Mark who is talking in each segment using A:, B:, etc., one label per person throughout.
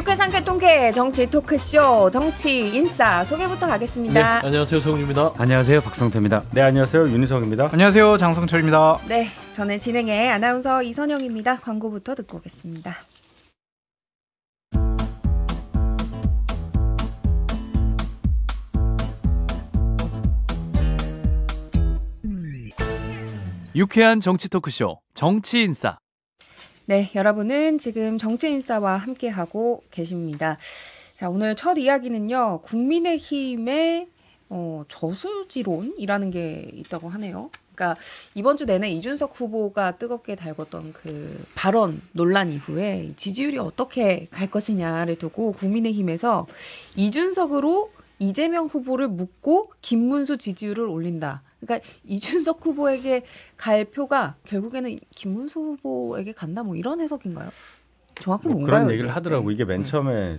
A: 유쾌 상쾌 통쾌 정치 토크쇼 정치 인싸 소개부터 가겠습니다.
B: 네, 안녕하세요. 송윤입니다.
C: 안녕하세요. 박성태입니다.
D: 네, 안녕하세요. 윤희석입니다.
E: 안녕하세요. 장성철입니다.
A: 네, 저는 진행의 아나운서 이선영입니다. 광고부터 듣고 오겠습니다.
B: 유쾌한 정치 토크쇼 정치 인싸.
A: 네, 여러분은 지금 정치 인싸와 함께하고 계십니다. 자, 오늘 첫 이야기는요. 국민의힘의 저수지론이라는 게 있다고 하네요. 그러니까 이번 주 내내 이준석 후보가 뜨겁게 달궜던 그 발언 논란 이후에 지지율이 어떻게 갈 것이냐를 두고 국민의힘에서 이준석으로 이재명 후보를 묶고 김문수 지지율을 올린다. 그러니까 이준석 후보에게 갈 표가 결국에는 김문수 후보에게 간다. 뭐 이런 해석인가요? 정확히 뭔가요?
D: 그런 얘기를 하더라고. 이게 맨 처음에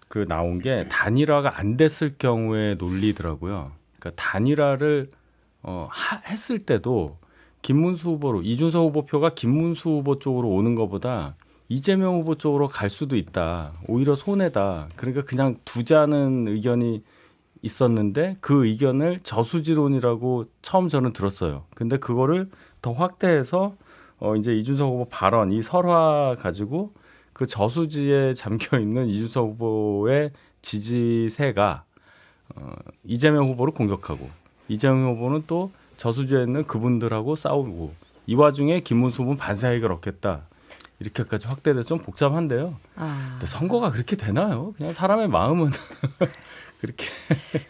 D: 그 나온 게 단일화가 안 됐을 경우에 논리더라고요. 그러니까 단일화를 했을 때도 김문수 후보로 이준석 후보 표가 김문수 후보 쪽으로 오는 것보다 이재명 후보 쪽으로 갈 수도 있다. 오히려 손해다. 그러니까 그냥 두자는 의견이 있었는데 그 의견을 저수지론이라고 처음 저는 들었어요. 근데 그거를 더 확대해서 이제 이준석 후보 발언, 이 설화 가지고 그 저수지에 잠겨 있는 이준석 후보의 지지세가 이재명 후보를 공격하고 이재명 후보는 또 저수지에 있는 그분들하고 싸우고 이 와중에 김문수 후보는 반사이익을 얻겠다. 이렇게까지 확대돼서 좀 복잡한데요. 근데 선거가 그렇게 되나요? 그냥 사람의 마음은 그렇게.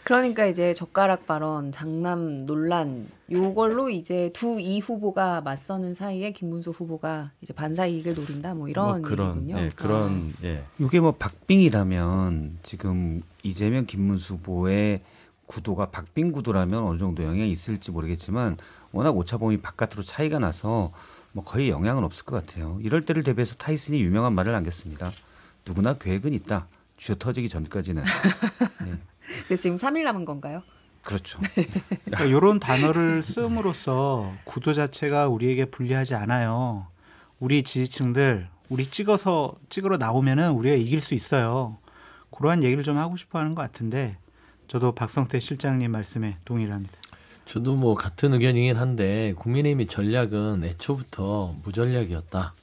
A: 그러니까 이제 젓가락 발언, 장남 논란 요걸로 이제 두 이 후보가 맞서는 사이에 김문수 후보가 이제 반사 이익을 노린다 뭐 이런 얘기군요.
D: 예, 그런 예.
C: 이게 뭐 박빙이라면 지금 이재명 김문수 후보의 구도가 박빙 구도라면 어느 정도 영향이 있을지 모르겠지만 워낙 오차범위 바깥으로 차이가 나서 뭐 거의 영향은 없을 것 같아요. 이럴 때를 대비해서 타이슨이 유명한 말을 남겼습니다. 누구나 계획은 있다. 쥐어 터지기 전까지는. 네.
A: 그래서 지금 3일 남은 건가요?
C: 그렇죠.
E: 그러니까 이런 단어를 쓰므로써 구도 자체가 우리에게 불리하지 않아요. 우리 지지층들 우리 찍으러 나오면은 우리가 이길 수 있어요. 그러한 얘기를 좀 하고 싶어 하는 것 같은데 저도 박성태 실장님 말씀에 동의를 합니다.
B: 저도 뭐 같은 의견이긴 한데 국민의힘의 전략은 애초부터 무전략이었다.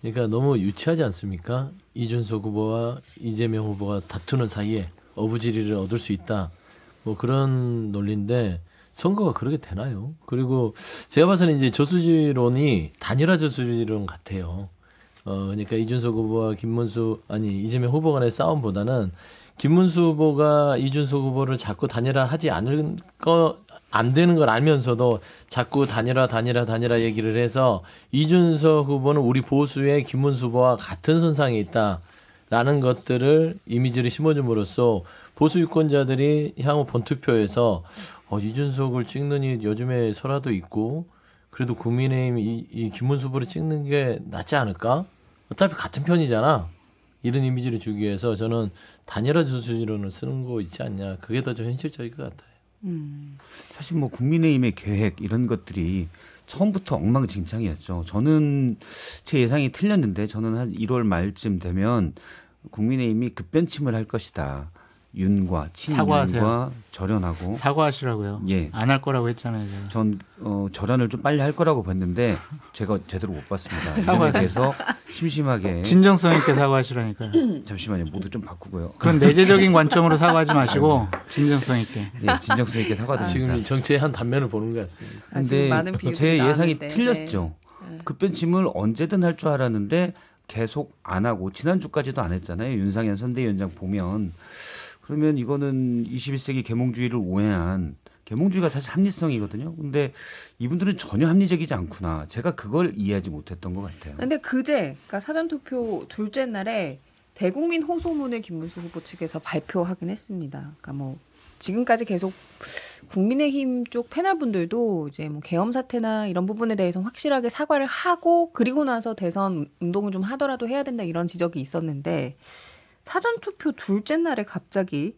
B: 그러니까 너무 유치하지 않습니까? 이준석 후보와 이재명 후보가 다투는 사이에 어부지리를 얻을 수 있다. 뭐 그런 논리인데 선거가 그렇게 되나요? 그리고 제가 봐서는 이제 저수지론이 단일화 저수지론 같아요. 그러니까 이준석 후보와 이재명 후보 간의 싸움보다는 김문수 후보가 이준석 후보를 자꾸 단일화하지 않을 안 되는 걸 알면서도 자꾸 단일화 얘기를 해서 이준석 후보는 우리 보수의 김문수 후보와 같은 선상에 있다라는 것들을 이미지를 심어줌으로써 보수 유권자들이 향후 본투표에서 이준석을 찍느니 요즘에 설화도 있고 그래도 국민의힘 이 김문수 후보를 찍는 게 낫지 않을까? 어차피 같은 편이잖아. 이런 이미지를 주기 위해서 저는 단일화 저수지론을 쓰는 거 있지 않냐. 그게 더 좀 현실적일 것 같아요.
C: 사실 뭐 국민의힘의 계획 이런 것들이 처음부터 엉망진창이었죠. 저는 제 예상이 틀렸는데 저는 한 1월 말쯤 되면 국민의힘이 급변침을 할 것이다. 윤과 친윤과 절연하고
E: 사과하시라고요.
C: 예.
E: 안 할 거라고 했잖아요. 제가.
C: 전 절연을 좀 빨리 할 거라고 봤는데 제가 제대로 못 봤습니다. 이 점에 대해서 심심하게
E: 진정성 있게 사과하시라니까요.
C: 잠시만요. 모두 좀 바꾸고요.
E: 그런 내재적인 관점으로 사과하지 마시고 진정성 있게.
C: 네, 진정성 있게 사과드립니다.
B: 지금 정치의 한 단면을 보는 것 같습니다.
C: 근데 제 예상이
A: 나왔는데.
C: 틀렸죠.
A: 네.
C: 급변침을 언제든 할 줄 알았는데 계속 안 하고 지난주까지도 안 했잖아요. 윤상현 선대위원장 보면. 그러면 이거는 21세기 계몽주의를 오해한 계몽주의가 사실 합리성이거든요. 근데 이분들은 전혀 합리적이지 않구나. 제가 그걸 이해하지 못했던 것 같아요.
A: 근데 그러니까 사전투표 둘째 날에 대국민 호소문을 김문수 후보 측에서 발표하긴 했습니다. 그러니까 뭐 지금까지 계속 국민의힘 쪽 패널분들도 이제 뭐 계엄 사태나 이런 부분에 대해서 확실하게 사과를 하고 그리고 나서 대선 운동을 좀 하더라도 해야 된다 이런 지적이 있었는데 사전투표 둘째 날에 갑자기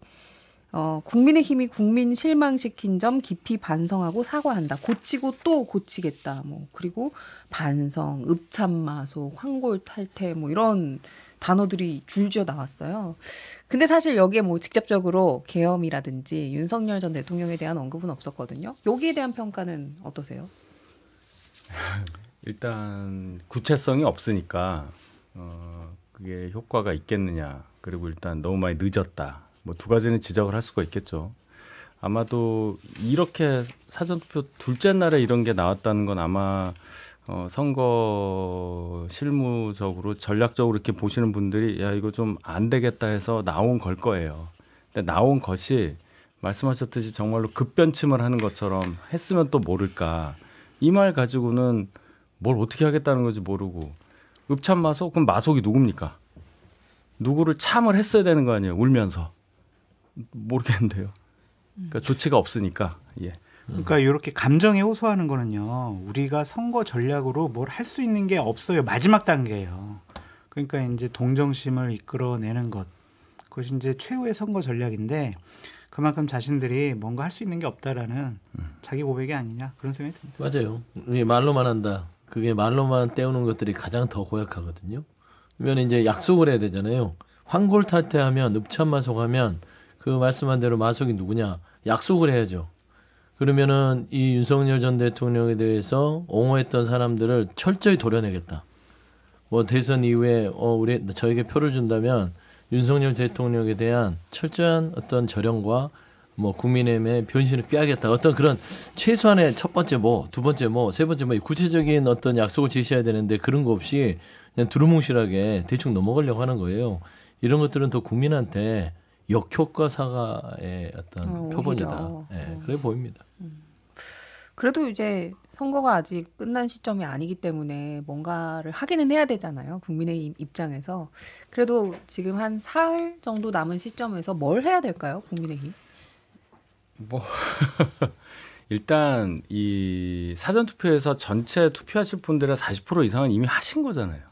A: 국민의힘이 국민 실망시킨 점 깊이 반성하고 사과한다. 고치고 또 고치겠다. 뭐 그리고 반성, 읍참마소, 황골탈퇴 뭐 이런 단어들이 줄지어 나왔어요. 근데 사실 여기에 뭐 직접적으로 계엄이라든지 윤석열 전 대통령에 대한 언급은 없었거든요. 여기에 대한 평가는 어떠세요?
D: 일단 구체성이 없으니까 그게 효과가 있겠느냐. 그리고 일단 너무 많이 늦었다. 뭐 두 가지는 지적을 할 수가 있겠죠. 아마도 이렇게 사전투표 둘째 날에 이런 게 나왔다는 건 아마 선거 실무적으로 전략적으로 이렇게 보시는 분들이 야 이거 좀 안 되겠다 해서 나온 걸 거예요. 근데 나온 것이 말씀하셨듯이 정말로 급변침을 하는 것처럼 했으면 또 모를까. 이 말 가지고는 뭘 어떻게 하겠다는 건지 모르고 읍참마속? 그럼 마속이 누굽니까? 누구를 참을 했어야 되는 거 아니에요. 울면서. 모르겠는데요. 그러니까 조치가 없으니까. 예.
E: 그러니까 이렇게 감정에 호소하는 거는요. 우리가 선거 전략으로 뭘 할 수 있는 게 없어요. 마지막 단계예요. 그러니까 이제 동정심을 이끌어내는 것. 그것이 이제 최후의 선거 전략인데 그만큼 자신들이 뭔가 할 수 있는 게 없다라는 자기 고백이 아니냐 그런 생각이 듭니다.
B: 맞아요. 이게 말로만 한다. 그게 말로만 때우는 것들이 가장 더 고약하거든요. 그러면 이제 약속을 해야 되잖아요. 황골탈퇴하면 읍참마속하면 그 말씀한 대로 마속이 누구냐 약속을 해야죠. 그러면은 이 윤석열 전 대통령에 대해서 옹호했던 사람들을 철저히 도려내겠다. 뭐 대선 이후에 저에게 표를 준다면 윤석열 대통령에 대한 철저한 어떤 절연과 뭐 국민의힘의 변신을 꾀하겠다. 어떤 그런 최소한의 첫 번째 뭐, 두 번째 뭐, 세 번째 뭐 구체적인 어떤 약속을 제시해야 되는데 그런 거 없이 그냥 두루뭉실하게 대충 넘어가려고 하는 거예요. 이런 것들은 더 국민한테 역효과 사과의 어떤 표본이다. 네, 그래 보입니다.
A: 그래도 이제 선거가 아직 끝난 시점이 아니기 때문에 뭔가를 하기는 해야 되잖아요. 국민의힘 입장에서. 그래도 지금 한 사흘 정도 남은 시점에서 뭘 해야 될까요? 국민의힘?
D: 뭐 일단 이 사전투표에서 전체 투표하실 분들의 40% 이상은 이미 하신 거잖아요.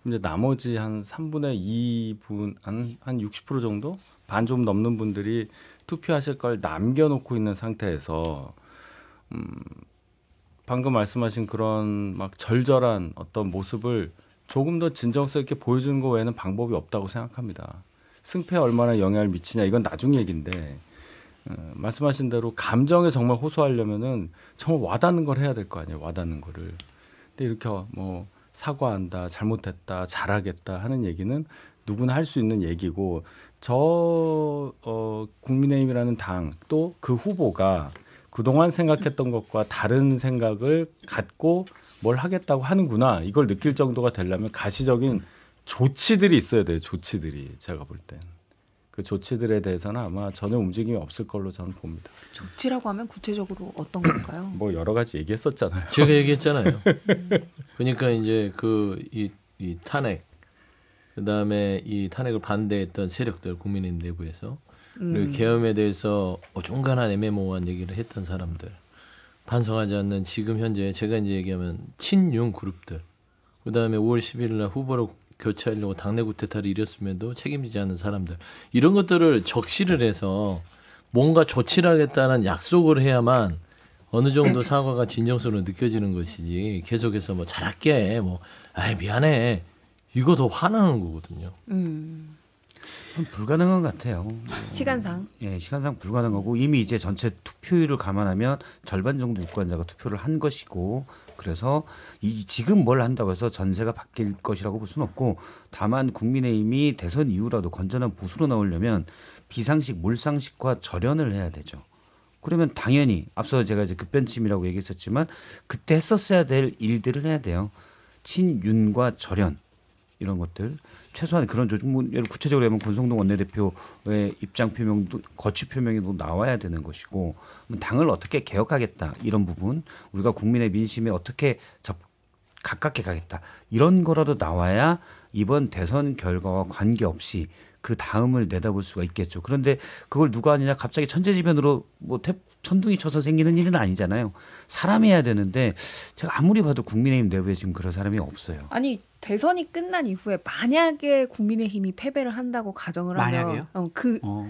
D: 이제 나머지 한 3분의 2분, 한 60% 정도? 반 좀 넘는 분들이 투표하실 걸 남겨놓고 있는 상태에서 방금 말씀하신 그런 막 절절한 어떤 모습을 조금 더 진정성 있게 보여주는 거 외에는 방법이 없다고 생각합니다. 승패에 얼마나 영향을 미치냐 이건 나중 얘기인데 말씀하신 대로 감정에 정말 호소하려면은 정말 와닿는 걸 해야 될 거 아니에요. 와닿는 거를. 근데 이렇게 뭐 사과한다, 잘못했다, 잘하겠다 하는 얘기는 누구나 할 수 있는 얘기고 국민의힘이라는 당 또 그 후보가 그동안 생각했던 것과 다른 생각을 갖고 뭘 하겠다고 하는구나 이걸 느낄 정도가 되려면 가시적인 조치들이 있어야 돼요. 조치들이 제가 볼 땐. 그 조치들에 대해서는 아마 전혀 움직임이 없을 걸로 저는 봅니다.
A: 조치라고 하면 구체적으로 어떤 걸까요?
D: 뭐 여러 가지 얘기했었잖아요.
B: 제가 얘기했잖아요. 그러니까 이제 이 탄핵 그다음에 이 탄핵을 반대했던 세력들 국민의힘 내부에서 그리고 계엄에 대해서 어중간한 애매모호한 얘기를 했던 사람들 반성하지 않는 지금 현재 제가 이제 얘기하면 친윤 그룹들 그다음에 5월 10일 날 후보를 교체하려고 당내 구태타를 이뤘음에도 책임지지 않는 사람들 이런 것들을 적시를 해서 뭔가 조치를 하겠다는 약속을 해야만 어느 정도 사과가 진정성으로 느껴지는 것이지 계속해서 뭐 잘할게 뭐 아이 미안해 이거 더 화나는 거거든요.
C: 불가능한 것 같아요.
A: 시간상.
C: 예, 시간상 불가능하고 이미 이제 전체 투표율을 감안하면 절반 정도 유권자가 투표를 한 것이고 그래서 지금 뭘 한다고 해서 전세가 바뀔 것이라고 볼 수는 없고 다만 국민의힘이 대선 이후라도 건전한 보수로 나오려면 비상식, 몰상식과 절연을 해야 되죠. 그러면 당연히 앞서 제가 이제 급변침이라고 얘기했었지만 그때 했었어야 될 일들을 해야 돼요. 친윤과 절연. 이런 것들 최소한 그런 뭐 구체적으로 하면 권성동 원내대표의 입장 표명도 거취 표명이 나와야 되는 것이고 당을 어떻게 개혁하겠다 이런 부분 우리가 국민의 민심에 어떻게 가깝게 가겠다 이런 거라도 나와야 이번 대선 결과와 관계없이 그 다음을 내다볼 수가 있겠죠. 그런데 그걸 누가 하느냐 갑자기 천재지변으로 뭐 천둥이 쳐서 생기는 일은 아니잖아요. 사람이 해야 되는데 제가 아무리 봐도 국민의힘 내부에 지금 그런 사람이 없어요.
A: 아니 대선이 끝난 이후에 만약에 국민의힘이 패배를 한다고 가정을
E: 만약에요?
A: 하면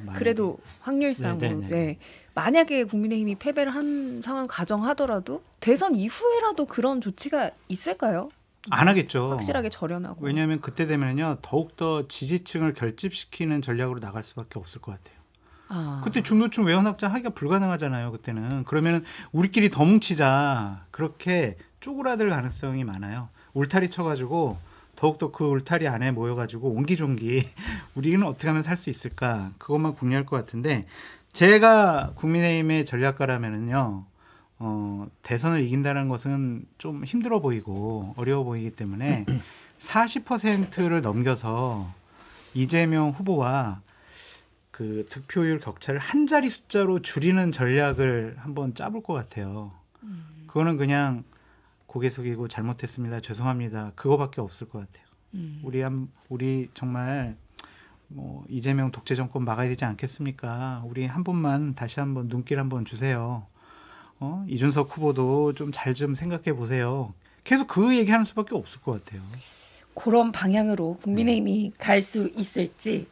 E: 만약에.
A: 그래도 확률상으로
E: 네네네.
A: 네. 만약에 국민의힘이 패배를 한 상황 가정하더라도 대선 이후에라도 그런 조치가 있을까요?
E: 안 하겠죠.
A: 확실하게 절연하고.
E: 왜냐하면 그때 되면요 더욱 더 지지층을 결집시키는 전략으로 나갈 수밖에 없을 것 같아요.
A: 아.
E: 그때 중도층 외연 확장 하기가 불가능하잖아요. 그때는 그러면 우리끼리 더 뭉치자 그렇게 쪼그라들 가능성이 많아요. 울타리 쳐가지고 더욱더 그 울타리 안에 모여가지고 옹기종기 우리는 어떻게 하면 살 수 있을까 그것만 궁리할 것 같은데 제가 국민의힘의 전략가라면은요 대선을 이긴다는 것은 좀 힘들어 보이고 어려워 보이기 때문에 40%를 넘겨서 이재명 후보와 그 득표율 격차를 한 자리 숫자로 줄이는 전략을 한번 짜볼 것 같아요. 그거는 그냥 고개 숙이고 잘못했습니다. 죄송합니다. 그거밖에 없을 것 같아요. 우리 정말 뭐 이재명 독재 정권 막아야 되지 않겠습니까? 우리 한 번만 다시 한번 눈길 한번 주세요. 이준석 후보도 좀 잘 좀 생각해 보세요. 계속 그 얘기하는 수밖에 없을 것 같아요.
A: 그런 방향으로 국민의힘이 갈 수 있을지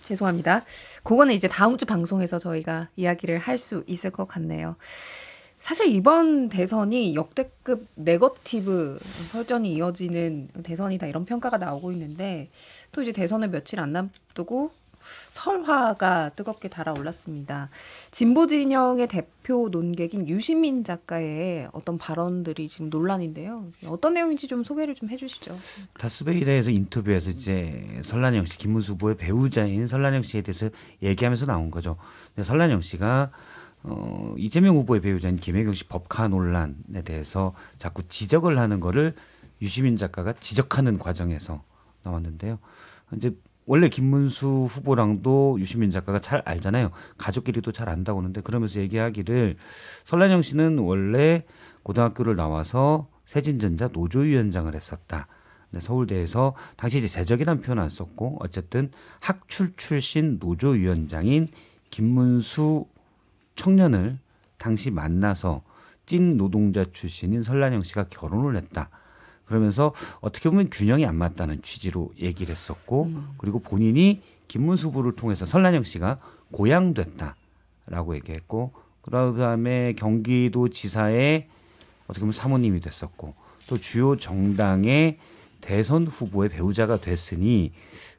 A: 죄송합니다. 그거는 이제 다음 주 방송에서 저희가 이야기를 할 수 있을 것 같네요. 사실 이번 대선이 역대급 네거티브 설전이 이어지는 대선이다 이런 평가가 나오고 있는데 또 이제 대선을 며칠 안 남두고 설화가 뜨겁게 달아올랐습니다. 진보 진영의 대표 논객인 유시민 작가의 어떤 발언들이 지금 논란인데요. 어떤 내용인지 좀 소개를 좀 해주시죠.
C: 다스베이다에서 인터뷰에서 이제 설란영 씨, 김문수 후보의 배우자인 설란영 씨에 대해서 얘기하면서 나온 거죠. 근데 설란영 씨가 이재명 후보의 배우자인 김혜경 씨 법카 논란에 대해서 자꾸 지적을 하는 거를 유시민 작가가 지적하는 과정에서 나왔는데요. 이제 원래 김문수 후보랑도 유시민 작가가 잘 알잖아요. 가족끼리도 잘 안다고 하는데 그러면서 얘기하기를 설란영 씨는 원래 고등학교를 나와서 세진전자 노조위원장을 했었다. 근데 서울대에서 당시 이제 재적이라는 표현 안 썼고 어쨌든 학출 출신 노조위원장인 김문수 청년을 당시 만나서 찐 노동자 출신인 설란영 씨가 결혼을 했다. 그러면서 어떻게 보면 균형이 안 맞다는 취지로 얘기를 했었고 그리고 본인이 김문수 후보를 통해서 설란영 씨가 고향됐다라고 얘기했고 그다음에 경기도 지사의 어떻게 보면 사모님이 됐었고 또 주요 정당의 대선 후보의 배우자가 됐으니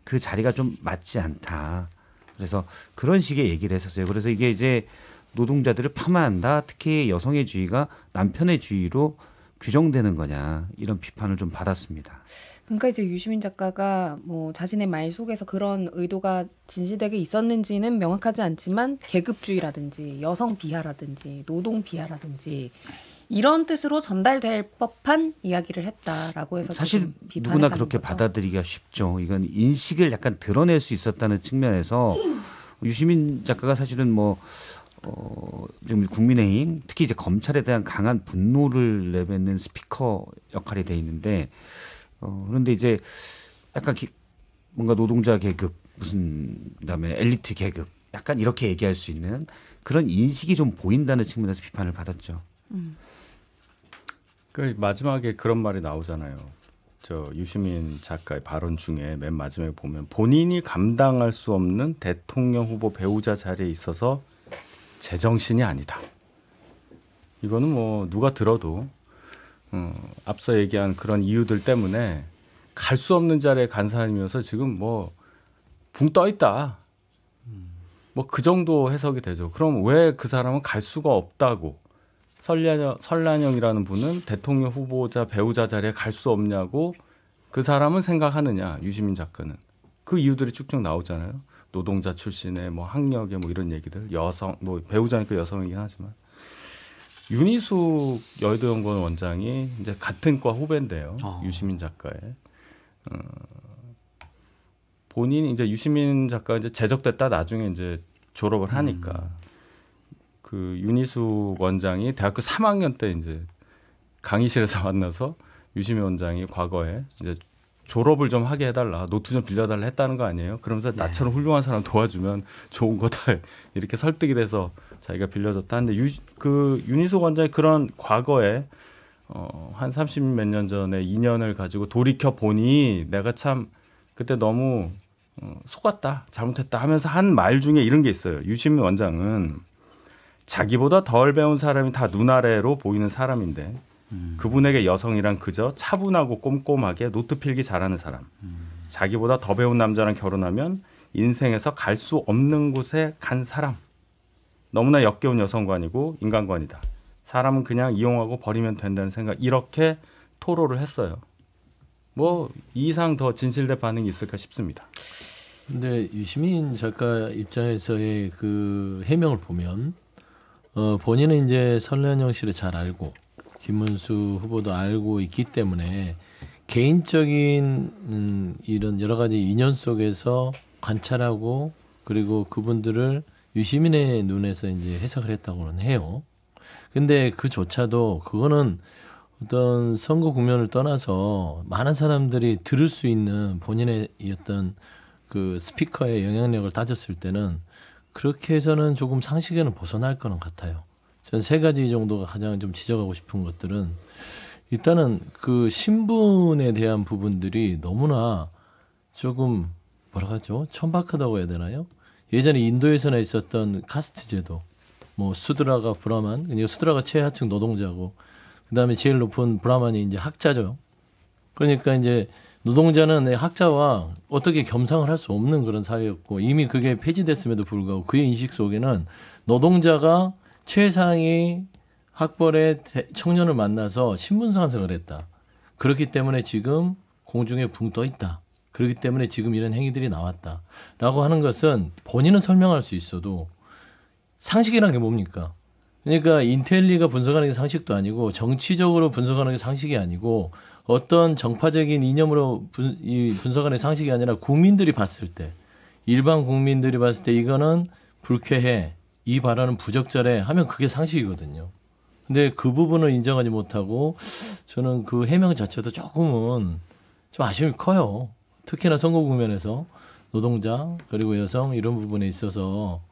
C: 그 자리가 좀 맞지 않다. 그래서 그런 식의 얘기를 했었어요. 그래서 이게 이제 노동자들을 폄하한다. 특히 여성의 주의가 남편의 주의로 규정되는 거냐 이런 비판을 좀 받았습니다.
A: 그러니까 이제 유시민 작가가 뭐 자신의 말 속에서 그런 의도가 진실되게 있었는지는 명확하지 않지만 계급주의라든지 여성 비하라든지 노동 비하라든지 이런 뜻으로 전달될 법한 이야기를 했다라고 해서
C: 사실
A: 비판을
C: 누구나
A: 받는
C: 그렇게
A: 거죠.
C: 받아들이기가 쉽죠. 이건 인식을 약간 드러낼 수 있었다는 측면에서 유시민 작가가 사실은 지금 국민의힘 특히 이제 검찰에 대한 강한 분노를 내뱉는 스피커 역할이 돼 있는데 그런데 이제 약간 뭔가 노동자 계급 그다음에 엘리트 계급 약간 이렇게 얘기할 수 있는 그런 인식이 좀 보인다는 측면에서 비판을 받았죠.
D: 그 마지막에 그런 말이 나오잖아요. 저 유시민 작가의 발언 중에 맨 마지막에 보면 본인이 감당할 수 없는 대통령 후보 배우자 자리에 있어서 제정신이 아니다. 이거는 뭐 누가 들어도 앞서 얘기한 그런 이유들 때문에 갈 수 없는 자리에 간 사람이어서 지금 뭐 붕 떠 있다. 뭐 그 정도 해석이 되죠. 그럼 왜 그 사람은 갈 수가 없다고 설란영이라는 분은 대통령 후보자 배우자 자리에 갈 수 없냐고 그 사람은 생각하느냐. 유시민 작가는 그 이유들이 쭉쭉 나오잖아요. 노동자 출신의 뭐 학력의 뭐 이런 얘기들, 여성 뭐 배우자니까 여성이긴 하지만 윤희숙 여의도연구원 원장이 이제 같은 과 후배인데요. 유시민 작가의 본인이 이제 유시민 작가가 이제 제적됐다 나중에 이제 졸업을 하니까 그 윤희숙 원장이 대학교 3학년 때 이제 강의실에서 만나서 유시민 원장이 과거에 이제 졸업을 좀 하게 해달라, 노트 좀 빌려달라 했다는 거 아니에요? 그러면서 나처럼 훌륭한 사람 도와주면 좋은 거다 이렇게 설득이 돼서 자기가 빌려줬다 하는데 윤희숙 원장이 그런 과거에 한 30몇 년 전에 인연을 가지고 돌이켜 보니 내가 참 그때 너무 속았다, 잘못했다 하면서 한 말 중에 이런 게 있어요. 유시민 원장은 자기보다 덜 배운 사람이 다 눈 아래로 보이는 사람인데 그분에게 여성이란 그저 차분하고 꼼꼼하게 노트 필기 잘하는 사람. 자기보다 더 배운 남자랑 결혼하면 인생에서 갈 수 없는 곳에 간 사람. 너무나 역겨운 여성관이고 인간관이다. 사람은 그냥 이용하고 버리면 된다는 생각. 이렇게 토로를 했어요. 뭐 이 이상 더 진실된 반응이 있을까 싶습니다.
B: 근데 유시민 작가 입장에서의 그 해명을 보면 본인은 이제 설련영 씨를 잘 알고 김문수 후보도 알고 있기 때문에 개인적인 이런 여러 가지 인연 속에서 관찰하고 그리고 그분들을 유시민의 눈에서 이제 해석을 했다고는 해요. 근데 그조차도 그거는 어떤 선거 국면을 떠나서 많은 사람들이 들을 수 있는 본인의 어떤 그 스피커의 영향력을 따졌을 때는 그렇게 해서는 조금 상식에는 벗어날 거는 같아요. 전 세 가지 정도가 가장 좀 지적하고 싶은 것들은 일단은 그 신분에 대한 부분들이 너무나 조금 뭐라 하죠? 천박하다고 해야 되나요? 예전에 인도에서나 있었던 카스트 제도, 뭐 수드라가 브라만, 수드라가 최하층 노동자고, 그다음에 제일 높은 브라만이 이제 학자죠. 그러니까 이제 노동자는 학자와 어떻게 겸상을 할 수 없는 그런 사회였고 이미 그게 폐지됐음에도 불구하고 그의 인식 속에는 노동자가 최상위 학벌의 청년을 만나서 신분 상승을 했다. 그렇기 때문에 지금 공중에 붕 떠 있다. 그렇기 때문에 지금 이런 행위들이 나왔다. 라고 하는 것은 본인은 설명할 수 있어도 상식이라는 게 뭡니까? 그러니까 인텔리가 분석하는 게 상식도 아니고 정치적으로 분석하는 게 상식이 아니고 어떤 정파적인 이념으로 분석하는 게 상식이 아니라 국민들이 봤을 때 일반 국민들이 봤을 때 이거는 불쾌해. 이 발언은 부적절해 하면 그게 상식이거든요. 근데 그 부분을 인정하지 못하고 저는 그 해명 자체도 조금은 좀 아쉬움이 커요. 특히나 선거 국면에서 노동자 그리고 여성 이런 부분에 있어서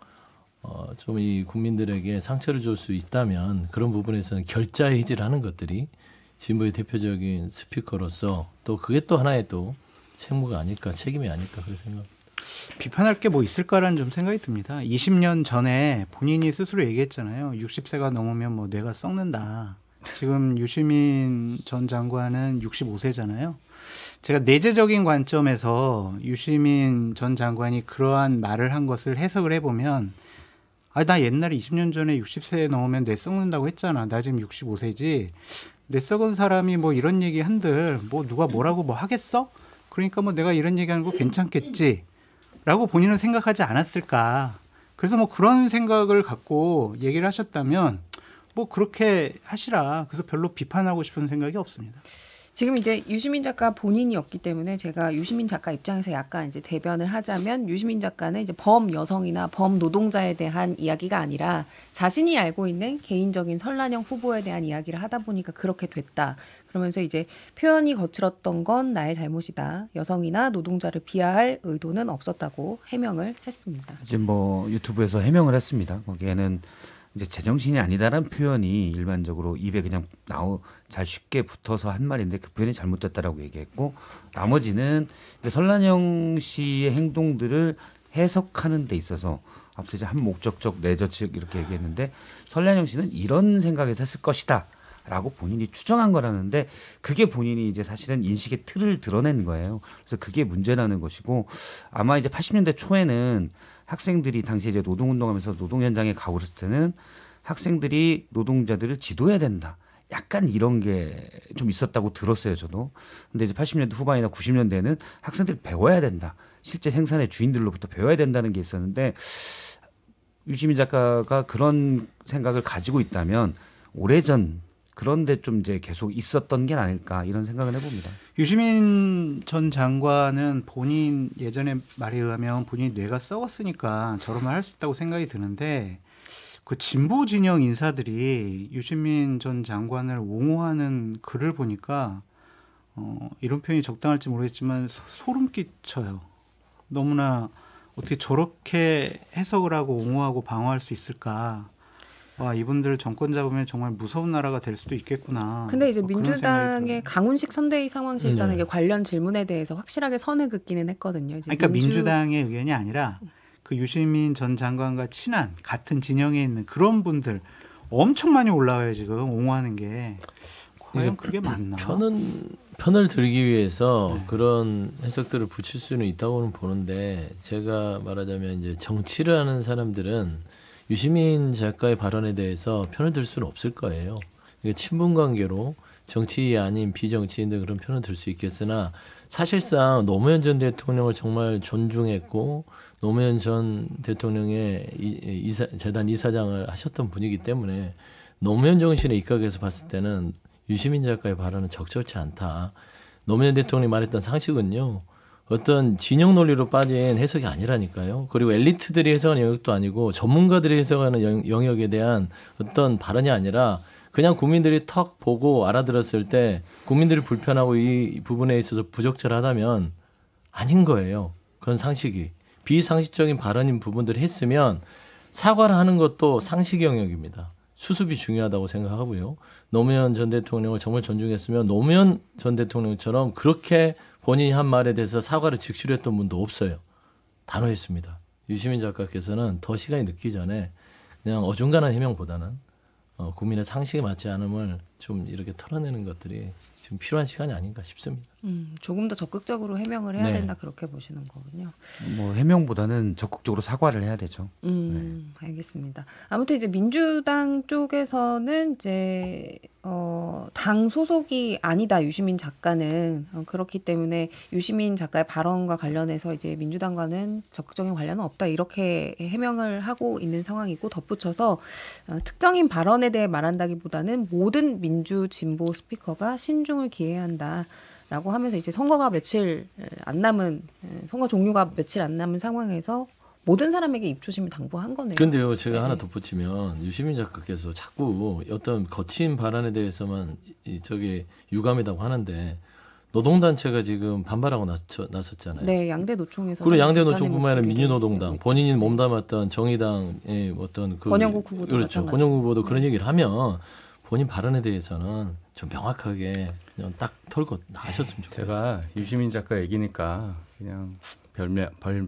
B: 좀 이 국민들에게 상처를 줄 수 있다면 그런 부분에서는 결자해지를 하는 것들이 진보의 대표적인 스피커로서 또 그게 또 하나의 또 책무가 아닐까 책임이 아닐까 그렇게 생각합니다.
E: 비판할 게 뭐 있을까라는 좀 생각이 듭니다. 20년 전에 본인이 스스로 얘기했잖아요. 60세가 넘으면 뭐 뇌가 썩는다. 지금 유시민 전 장관은 65세잖아요. 제가 내재적인 관점에서 유시민 전 장관이 그러한 말을 한 것을 해석을 해보면 나 옛날에 20년 전에 60세 넘으면 뇌 썩는다고 했잖아. 나 지금 65세지. 뇌 썩은 사람이 뭐 이런 얘기 한들 뭐 누가 뭐라고 뭐 하겠어? 그러니까 뭐 내가 이런 얘기하는 거 괜찮겠지. 라고 본인은 생각하지 않았을까. 그래서 뭐 그런 생각을 갖고 얘기를 하셨다면 뭐 그렇게 하시라. 그래서 별로 비판하고 싶은 생각이 없습니다.
A: 지금 이제 유시민 작가 본인이 없기 때문에 제가 유시민 작가 입장에서 약간 이제 대변을 하자면 유시민 작가는 이제 범 여성이나 범 노동자에 대한 이야기가 아니라 자신이 알고 있는 개인적인 설란영 후보에 대한 이야기를 하다 보니까 그렇게 됐다. 그러면서 이제 표현이 거칠었던 건 나의 잘못이다. 여성이나 노동자를 비하할 의도는 없었다고 해명을 했습니다.
C: 이제 뭐 유튜브에서 해명을 했습니다. 거기에는 이제 제정신이 아니다라는 표현이 일반적으로 입에 그냥 잘 쉽게 붙어서 한 말인데 그 표현이 잘못됐다라고 얘기했고 나머지는 이제 설란영 씨의 행동들을 해석하는 데 있어서 앞서 이제 한 목적적 내저측 이렇게 얘기했는데 설란영 씨는 이런 생각에서 했을 것이다. 라고 본인이 추정한 거라는데 그게 본인이 이제 사실은 인식의 틀을 드러낸 거예요. 그래서 그게 문제라는 것이고 아마 이제 80년대 초에는 학생들이 당시에 이제 노동운동하면서 노동 현장에 가고 그랬을 때는 학생들이 노동자들을 지도해야 된다. 약간 이런 게 좀 있었다고 들었어요, 저도. 근데 이제 80년대 후반이나 90년대에는 학생들이 배워야 된다. 실제 생산의 주인들로부터 배워야 된다는 게 있었는데 유시민 작가가 그런 생각을 가지고 있다면 오래전 그런데 좀 이제 계속 있었던 게 아닐까 이런 생각을 해봅니다.
E: 유시민 전 장관은 본인 예전에 말에 의하면 본인이 뇌가 썩었으니까 저런 말 할 수 있다고 생각이 드는데 그 진보 진영 인사들이 유시민 전 장관을 옹호하는 글을 보니까 이런 표현이 적당할지 모르겠지만 소름 끼쳐요. 너무나 어떻게 저렇게 해석을 하고 옹호하고 방어할 수 있을까. 와 이분들 정권 잡으면 정말 무서운 나라가 될 수도 있겠구나.
A: 근데 이제
E: 그런
A: 민주당의
E: 생각이 들어요.
A: 강훈식 선대위 상황실장에게 관련 질문에 대해서 확실하게 선을 긋기는 했거든요. 이제
E: 그러니까 민주당의 의견이 아니라 그 유시민 전 장관과 친한 같은 진영에 있는 그런 분들 엄청 많이 올라와요 지금 옹호하는 게. 과연 그게 맞나?
B: 편을 들기 위해서
E: 네.
B: 그런 해석들을 붙일 수는 있다고는 보는데 제가 말하자면 이제 정치를 하는 사람들은 유시민 작가의 발언에 대해서 편을 들 수는 없을 거예요. 이게 친분 관계로 정치 아닌 비정치인들 그런 편을 들 수 있겠으나 사실상 노무현 전 대통령을 정말 존중했고 노무현 전 대통령의 재단 이사장을 하셨던 분이기 때문에 노무현 정신에 입각해서 봤을 때는 유시민 작가의 발언은 적절치 않다. 노무현 대통령이 말했던 상식은요. 어떤 진영 논리로 빠진 해석이 아니라니까요. 그리고 엘리트들이 해석하는 영역도 아니고 전문가들이 해석하는 영역에 대한 어떤 발언이 아니라 그냥 국민들이 턱 보고 알아들었을 때 국민들이 불편하고 이 부분에 있어서 부적절하다면 아닌 거예요. 그런 상식이. 비상식적인 발언인 부분들을 했으면 사과를 하는 것도 상식 영역입니다. 수습이 중요하다고 생각하고요. 노무현 전 대통령을 정말 존중했으면 노무현 전 대통령처럼 그렇게 본인이 한 말에 대해서 사과를 즉시로 했던 분도 없어요. 단호했습니다. 유시민 작가께서는 더 시간이 늦기 전에 그냥 어중간한 해명보다는 국민의 상식에 맞지 않음을 좀 이렇게 털어내는 것들이 지금 필요한 시간이 아닌가 싶습니다.
A: 조금 더 적극적으로 해명을 해야
B: 네.
A: 된다 그렇게 보시는 거군요.
C: 뭐 해명보다는 적극적으로 사과를 해야 되죠.
A: 알겠습니다. 아무튼 이제 민주당 쪽에서는 이제 당 소속이 아니다 유시민 작가는 그렇기 때문에 유시민 작가의 발언과 관련해서 이제 민주당과는 적극적인 관련은 없다 이렇게 해명을 하고 있는 상황이고 덧붙여서 특정인 발언에 대해 말한다기보다는 모든 민주 진보 스피커가 신중을 기해야 한다라고 하면서 이제 선거가 며칠 안 남은 선거 종료가 며칠 안 남은 상황에서 모든 사람에게 입조심을 당부한 거네요.
B: 그런데요, 제가 하나 덧붙이면 유시민 작가께서 자꾸 어떤 거친 발언에 대해서만 저기 유감이라고 하는데 노동단체가 지금 반발하고 나섰잖아요.
A: 네, 양대 노총에서
B: 그리고 양대 노총뿐만 아니라 민주노동당 본인이 몸담았던 정의당의 어떤 그
A: 권영국 후보도
B: 그렇죠.
A: 마찬가지고.
B: 권영국 후보도 그런 얘기를 하면 본인 발언에 대해서는 좀 명확하게 그냥 딱 털고 나가셨으면 좋겠어요.
D: 제가 유시민 작가 얘기니까 그냥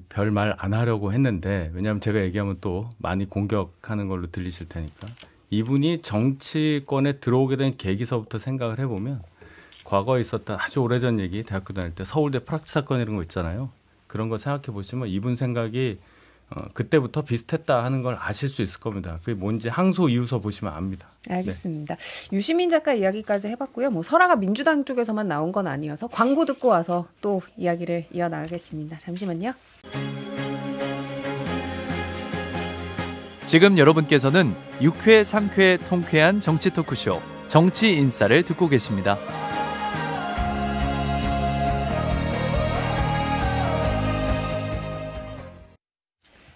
D: 별말 안 하려고 했는데 왜냐하면 제가 얘기하면 또 많이 공격하는 걸로 들리실 테니까 이분이 정치권에 들어오게 된 계기서부터 생각을 해보면 과거에 있었던 아주 오래전 얘기 대학교 다닐 때 서울대 프락치 사건 이런 거 있잖아요. 그런 거 생각해 보시면 이분 생각이 그때부터 비슷했다 하는 걸 아실 수 있을 겁니다. 그게 뭔지 항소 이유서 보시면 압니다.
A: 알겠습니다. 유시민 작가 이야기까지 해봤고요. 뭐 설화가 민주당 쪽에서만 나온 건 아니어서 광고 듣고 와서 또 이야기를 이어나가겠습니다. 잠시만요.
F: 지금 여러분께서는 6회, 상쾌, 통쾌한 정치 토크쇼 정치 인사를 듣고 계십니다.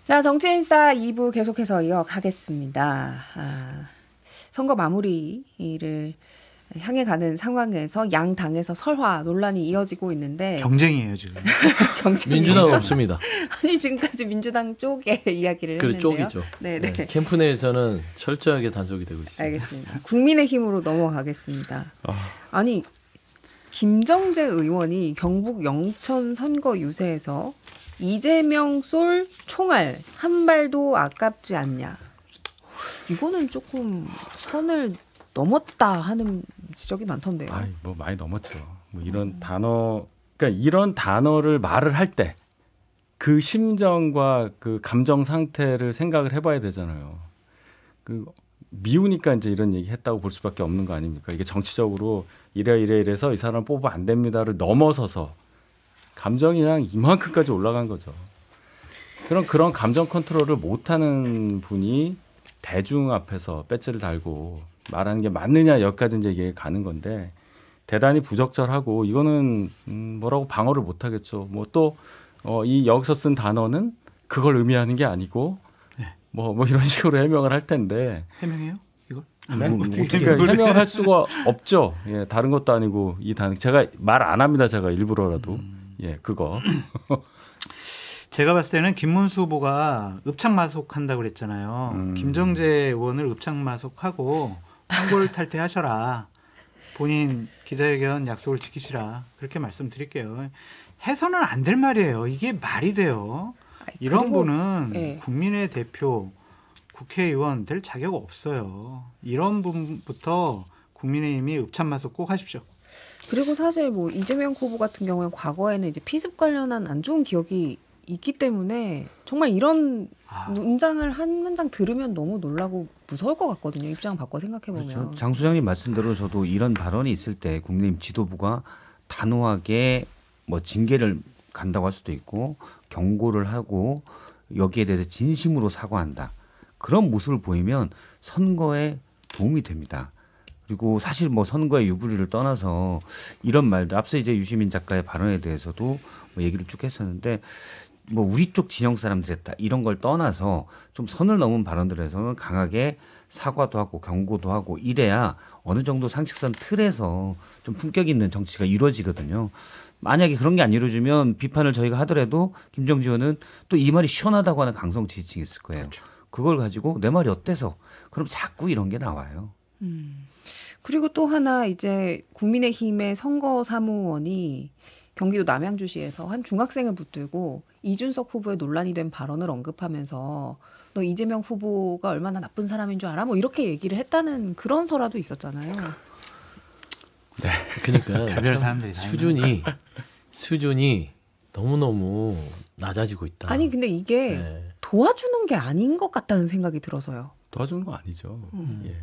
A: 자, 정치인사 2부 계속해서 이어가겠습니다. 선거 마무리를 향해 가는 상황에서 양 당에서 설화 논란이 이어지고 있는데
E: 경쟁이에요 지금.
A: 경쟁이
B: 민주당은 없습니다.
A: 아니 지금까지 민주당 쪽의 이야기를
B: 그
A: 했는데요.
B: 쪽이죠.
A: 네네.
B: 네, 캠프 내에서는 철저하게 단속이 되고 있습니다.
A: 알겠습니다. 국민의힘으로 넘어가겠습니다. 아니 김정재 의원이 경북 영천 선거 유세에서 이재명 쏠 총알 한 발도 아깝지 않냐. 이거는 조금 선을 넘었다 하는 지적이 많던데요.
D: 뭐 많이 넘었죠. 뭐 이런 단어, 그러니까 이런 단어를 말을 할 때 그 심정과 그 감정 상태를 생각을 해봐야 되잖아요. 그 미우니까 이제 이런 얘기 했다고 볼 수밖에 없는 거 아닙니까? 이게 정치적으로 이래서 이 사람 뽑으면 안 됩니다를 넘어서서 감정이 그냥 이만큼까지 올라간 거죠. 그런 감정 컨트롤을 못하는 분이 대중 앞에서 배지를 달고 말하는 게 맞느냐 여기까지 이제 이게 가는 건데 대단히 부적절하고 이거는 뭐라고 방어를 못하겠죠. 뭐 또 이 여기서 쓴 단어는 그걸 의미하는 게 아니고 뭐 이런 식으로 해명을 할 텐데
E: 해명해요? 이걸?
D: 그러니까 해명을 할 수가 없죠. 예, 다른 것도 아니고 이 단어 제가 말 안 합니다. 제가 일부러라도 예, 그거.
E: 제가 봤을 때는 김문수 후보가 읍창마속한다고 그랬잖아요. 김정재 의원을 읍창마속하고 황골 탈퇴하셔라. 본인 기자회견 약속을 지키시라. 그렇게 말씀드릴게요. 해서는 안 될 말이에요. 이게 말이 돼요. 이런
A: 그리고,
E: 분은
A: 네.
E: 국민의 대표, 국회의원 될 자격 없어요. 이런 분부터 국민의힘이 읍참마속 꼭 하십시오.
A: 그리고 사실 뭐 이재명 후보 같은 경우에 과거에는 이제 피습 관련한 안 좋은 기억이 있기 때문에 정말 이런 문장을 한 문장 들으면 너무 놀라고 무서울 것 같거든요. 입장 바꿔 생각해 보면.
C: 그렇죠. 장 소장님 말씀대로 저도 이런 발언이 있을 때 국민의힘 지도부가 단호하게 뭐 징계를 간다고 할 수도 있고 경고를 하고 여기에 대해서 진심으로 사과한다. 그런 모습을 보이면 선거에 도움이 됩니다. 그리고 사실 뭐 선거의 유불리를 떠나서 이런 말들 앞서 이제 유시민 작가의 발언에 대해서도 뭐 얘기를 쭉 했었는데 뭐 우리 쪽 진영 사람들 했다 이런 걸 떠나서 좀 선을 넘은 발언들에서는 강하게 사과도 하고 경고도 하고 이래야 어느 정도 상식선 틀에서 좀 품격 있는 정치가 이루어지거든요. 만약에 그런 게 안 이루어지면 비판을 저희가 하더라도 김정지 의원은 또 이 말이 시원하다고 하는 강성 지지층이 있을 거예요. 그렇죠. 그걸 가지고 내 말이 어때서 그럼 자꾸 이런 게 나와요.
A: 그리고 또 하나 이제 국민의힘의 선거사무원이 경기도 남양주시에서 한 중학생을 붙들고 이준석 후보의 논란이 된 발언을 언급하면서 너 이재명 후보가 얼마나 나쁜 사람인 줄 알아? 뭐 이렇게 얘기를 했다는 그런 설화도 있었잖아요.
B: 네. 그러니까
E: 별별 사람들이
B: 수준이 너무너무 낮아지고 있다.
A: 아니 근데 이게
B: 네.
A: 도와주는 게 아닌 것 같다는 생각이 들어서요.
D: 도와주는 거 아니죠. 예.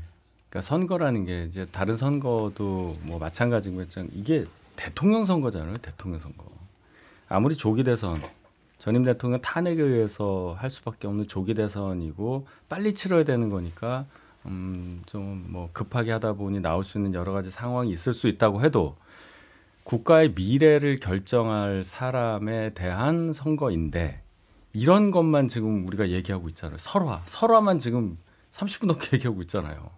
D: 그러니까 선거라는 게 이제 다른 선거도 뭐 마찬가지고 했지만 이게 대통령 선거잖아요. 대통령 선거. 아무리 조기 대선 전임 대통령 탄핵에 의해서 할 수밖에 없는 조기 대선이고 빨리 치러야 되는 거니까 좀 뭐 급하게 하다 보니 나올 수 있는 여러 가지 상황이 있을 수 있다고 해도 국가의 미래를 결정할 사람에 대한 선거인데 이런 것만 지금 우리가 얘기하고 있잖아요. 설화만 지금 30분 넘게 얘기하고 있잖아요.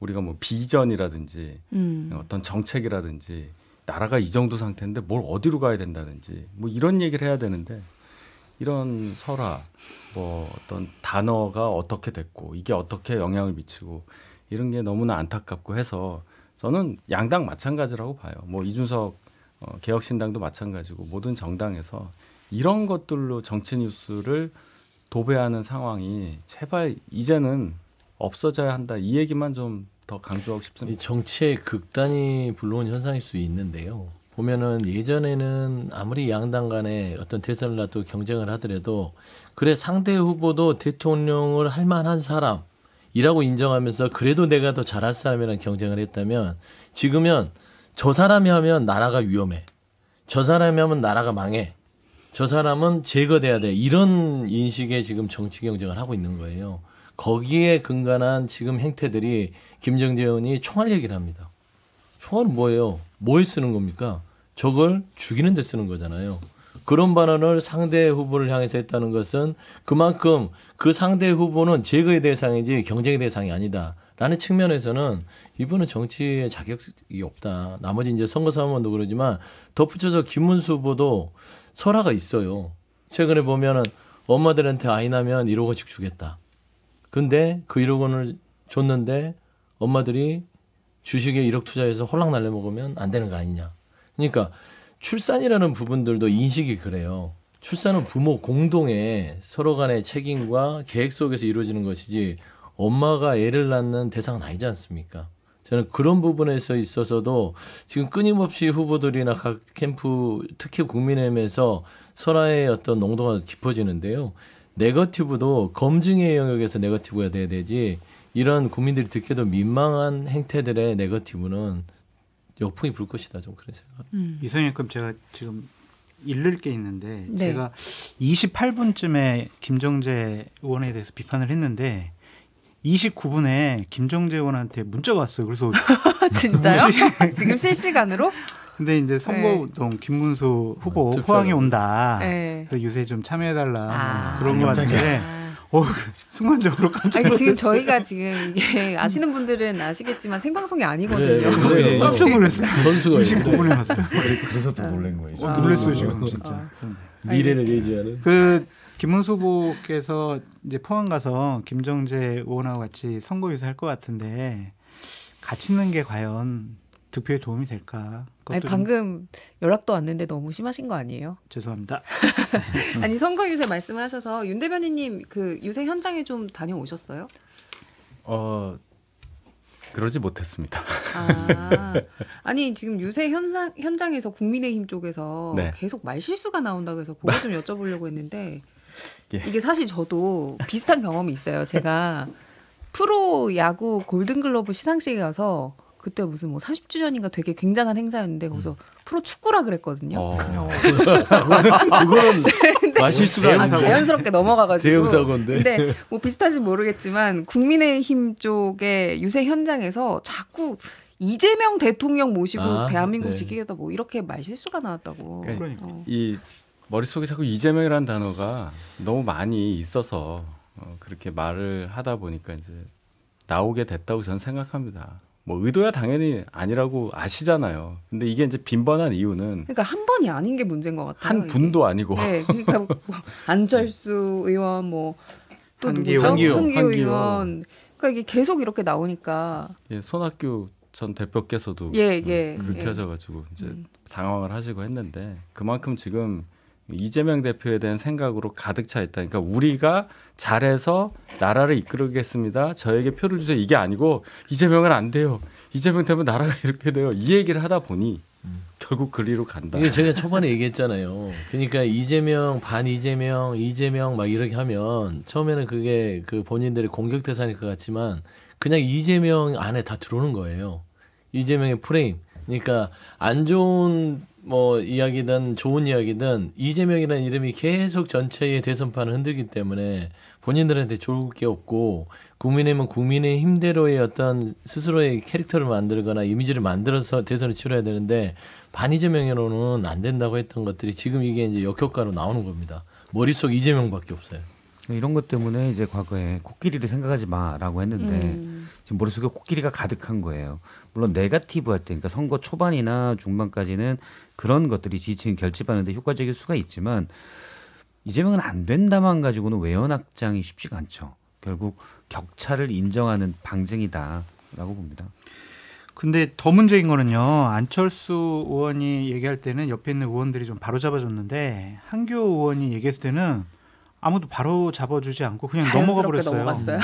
D: 우리가 뭐 비전이라든지 어떤 정책이라든지 나라가 이 정도 상태인데 뭘 어디로 가야 된다든지 뭐 이런 얘기를 해야 되는데 이런 설화, 뭐 어떤 단어가 어떻게 됐고 이게 어떻게 영향을 미치고 이런 게 너무나 안타깝고 해서 저는 양당 마찬가지라고 봐요. 뭐 이준석 개혁신당도 마찬가지고 모든 정당에서 이런 것들로 정치 뉴스를 도배하는 상황이 제발 이제는 없어져야 한다. 이 얘기만 좀 더 강조하고 싶습니다.
B: 이 정치의 극단이 불러온 현상일 수 있는데요. 보면은 예전에는 아무리 양당 간에 어떤 대선을 놔두고 경쟁을 하더라도 그래 상대 후보도 대통령을 할 만한 사람이라고 인정하면서 그래도 내가 더 잘할 사람이랑 경쟁을 했다면 지금은 저 사람이 하면 나라가 위험해. 저 사람이 하면 나라가 망해. 저 사람은 제거돼야 돼. 이런 인식의 지금 정치 경쟁을 하고 있는 거예요. 거기에 근간한 지금 행태들이 김정재 의원이 총알 얘기를 합니다. 총알은 뭐예요? 뭐에 쓰는 겁니까? 저걸 죽이는 데 쓰는 거잖아요. 그런 발언을 상대 후보를 향해서 했다는 것은 그만큼 그 상대 후보는 제거의 대상이지 경쟁의 대상이 아니다. 라는 측면에서는 이분은 정치에 자격이 없다. 나머지 이제 선거사무원도 그러지만 덧붙여서 김문수 후보도 설화가 있어요. 최근에 보면은 엄마들한테 아이 나면 1억 원씩 주겠다. 근데 그 1억 원을 줬는데 엄마들이 주식에 1억 투자해서 홀랑 날려먹으면 안 되는 거 아니냐. 그러니까 출산이라는 부분들도 인식이 그래요. 출산은 부모 공동의 서로 간의 책임과 계획 속에서 이루어지는 것이지 엄마가 애를 낳는 대상은 아니지 않습니까? 저는 그런 부분에서 있어서도 지금 끊임없이 후보들이나 각 캠프 특히 국민의힘에서 설화의 어떤 농도가 깊어지는데요. 네거티브도 검증의 영역에서 네거티브가 돼야 되지 이런 국민들이 듣기도 민망한 행태들의 네거티브는 역풍이 불 것이다. 좀 그런 생각.
E: 이성희님 제가 지금 읽을 게 있는데
A: 네.
E: 제가 28분쯤에 김정재 의원에 대해서 비판을 했는데 29분에 김정재 의원한테 문자가 왔어요. 그래서
A: 진짜요? 지금 실시간으로?
E: 근데 이제 선거운동 김문수 후보
B: 투표하라고.
E: 포항에 온다.
A: 네.
E: 그래서 요새 좀 참여해달라
A: 아,
E: 그런 거 같은데 순간적으로 깜짝
A: 아니, 지금 저희가 지금 이게 아시는 분들은 아시겠지만 생방송이 아니거든요.
B: 그래요.
E: 깜짝 놀랐어요.
B: 선수가
E: 25분에 왔어요.
C: 그래서 더 놀란 거예요.
E: 놀랐어요 지금 진짜.
B: 미래를 예지하는.
E: 그 김문수 후보께서 이제 포항 가서 김정재 의원하고 같이 선거 유세할 것 같은데 같이 있는 게 과연 득표에 도움이 될까?
A: 아니,
E: 그것도 좀
A: 방금 연락도 왔는데 너무 심하신 거 아니에요?
E: 죄송합니다.
A: 아니, 선거 유세 말씀하셔서 윤 대변인님 그 유세 현장에 좀 다녀오셨어요?
D: 그러지 못했습니다.
A: 아니 지금 유세 현장에서 국민의힘 쪽에서
D: 네.
A: 계속 말실수가 나온다고 해서 그거 좀 여쭤보려고 했는데
D: 예.
A: 이게 사실 저도 비슷한 경험이 있어요. 제가 프로 야구 골든글러브 시상식에 가서 그때 무슨 뭐 30주년인가 되게 굉장한 행사였는데 거기서 프로 축구라 그랬거든요.
B: 그거는 마실수가 아니고
A: 자연스럽게 넘어가가지고.
B: 대형사고인데.
A: 근데 뭐 비슷한지 모르겠지만 국민의힘 쪽의 유세 현장에서 자꾸 이재명 대통령 모시고 대한민국
B: 네.
A: 지키겠다 뭐 이렇게 말실수가 나왔다고.
E: 그러니까.
D: 이 머릿속에 자꾸 이재명이라는 단어가 너무 많이 있어서 그렇게 말을 하다 보니까 이제 나오게 됐다고 저는 생각합니다. 뭐 의도야 당연히 아니라고 아시잖아요. 근데 이게 이제 빈번한 이유는
A: 그러니까 한 번이 아닌 게 문제인 것 같아요.
D: 한 분도 아니고
A: 네, 그러니까 뭐 안철수 의원 뭐 또 누구죠?
B: 한기호
A: 한기호 의원. 그러니까 이게 계속 이렇게 나오니까.
D: 예, 손학규 전 대표께서도
A: 예.
D: 그렇게 하셔가지고 이제 당황을 하시고 했는데 그만큼 지금 이재명 대표에 대한 생각으로 가득 차 있다. 그러니까 우리가 잘해서 나라를 이끌겠습니다. 저에게 표를 주세요. 이게 아니고 이재명은 안 돼요. 이재명 되면 나라가 이렇게 돼요. 이 얘기를 하다 보니 결국 그리로 간다.
B: 이게 제가 초반에 얘기했잖아요. 그러니까 이재명 반 이재명 막 이렇게 하면 처음에는 그게 그 본인들의 공격 대상일 것 같지만 그냥 이재명 안에 다 들어오는 거예요. 이재명의 프레임. 그러니까 안 좋은 뭐 이야기든 좋은 이야기든 이재명이라는 이름이 계속 전체의 대선판을 흔들기 때문에 본인들한테 좋을 게 없고 국민의힘은 국민의힘대로의 어떤 스스로의 캐릭터를 만들거나 이미지를 만들어서 대선을 치러야 되는데 반이재명으로는 안 된다고 했던 것들이 지금 이게 이제 역효과로 나오는 겁니다. 머릿속 이재명밖에 없어요.
C: 이런 것 때문에 이제 과거에 코끼리를 생각하지 마라고 했는데 지금 머릿속에 코끼리가 가득한 거예요. 물론 네거티브 할 때, 그러니까 선거 초반이나 중반까지는 그런 것들이 지지층 결집하는 데 효과적일 수가 있지만 이재명은 안 된다만 가지고는 외연 확장이 쉽지가 않죠. 결국 격차를 인정하는 방증이다라고 봅니다.
E: 근데 더 문제인 거는요. 안철수 의원이 얘기할 때는 옆에 있는 의원들이 좀 바로 잡아줬는데 한기호 의원이 얘기했을 때는 아무도 바로 잡아주지 않고 그냥 넘어가 버렸어요.
A: 넘어갔어요.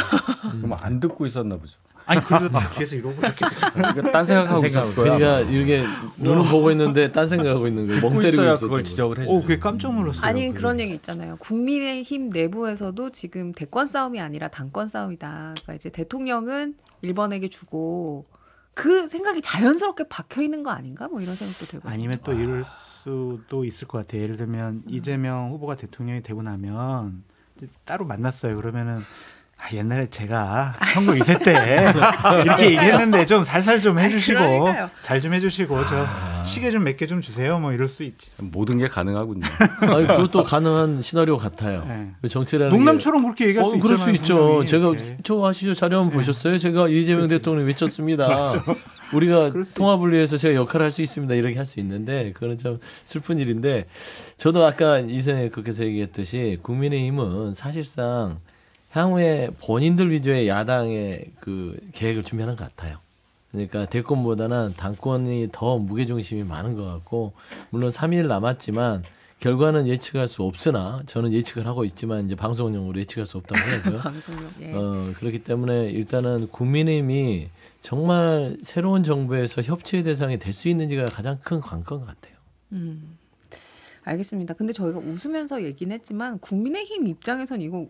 D: 그럼 안 듣고 있었나 보죠.
E: 아니 그래도 다 뒤에서 이러고 이렇게
D: 그러니까 딴 생각하고 있었을 거야.
B: 그러니까 이렇게 눈을 보고 있는데 딴 생각하고 있는 거예요. 멍
D: 듣고
B: 때리고
D: 있어야
B: 있었던
D: 그걸
B: 거예요.
D: 지적을 해주죠.
E: 그게 깜짝 놀랐어요.
A: 아니
E: 그게.
A: 그런 얘기 있잖아요. 국민의힘 내부에서도 지금 대권 싸움이 아니라 당권 싸움이다. 그러니까 이제 대통령은 1번에게 주고 그 생각이 자연스럽게 박혀 있는 거 아닌가? 뭐 이런 생각도 들고.
E: 아니면 또 이럴 수도 있을 것 같아요. 예를 들면 이재명 후보가 대통령이 되고 나면 이제 따로 만났어요. 그러면은 옛날에 제가 선거 유세 때 이렇게 얘기했는데 좀 살살 좀 해주시고
A: 그러니까요.
E: 잘 좀 해주시고 저 시계 좀 몇 개 좀 주세요. 뭐 이럴 수도 있지.
D: 모든 게 가능하군요.
B: 아니, 그것도 가능한 시나리오 같아요.
E: 네.
B: 정치라는
E: 농담처럼 그렇게 얘기할 수
B: 그럴
E: 있잖아요.
B: 수 있죠.
E: 분명히
B: 제가
E: 이렇게.
B: 저 아시죠? 자료 한번 보셨어요? 제가 이재명 대통령 외쳤습니다. 우리가
E: 그럴 수
B: 통합을 위해서 제가 역할을 할 수 있습니다. 이렇게 할 수 있는데 그건 참 슬픈 일인데 저도 아까 이전에 그렇게서 얘기했듯이 국민의힘은 사실상 향후에 본인들 위주의 야당의 그 계획을 준비하는 것 같아요. 그러니까 대권보다는 당권이 더 무게중심이 많은 것 같고 물론 3일 남았지만 결과는 예측할 수 없으나 저는 예측을 하고 있지만 이제 방송용으로 예측할 수 없다고 해야죠.
A: 방송용. 예.
B: 그렇기 때문에 일단은 국민의힘이 정말 새로운 정부에서 협치의 대상이 될 수 있는지가 가장 큰 관건 같아요.
A: 알겠습니다. 근데 저희가 웃으면서 얘기는 했지만 국민의힘 입장에선 이거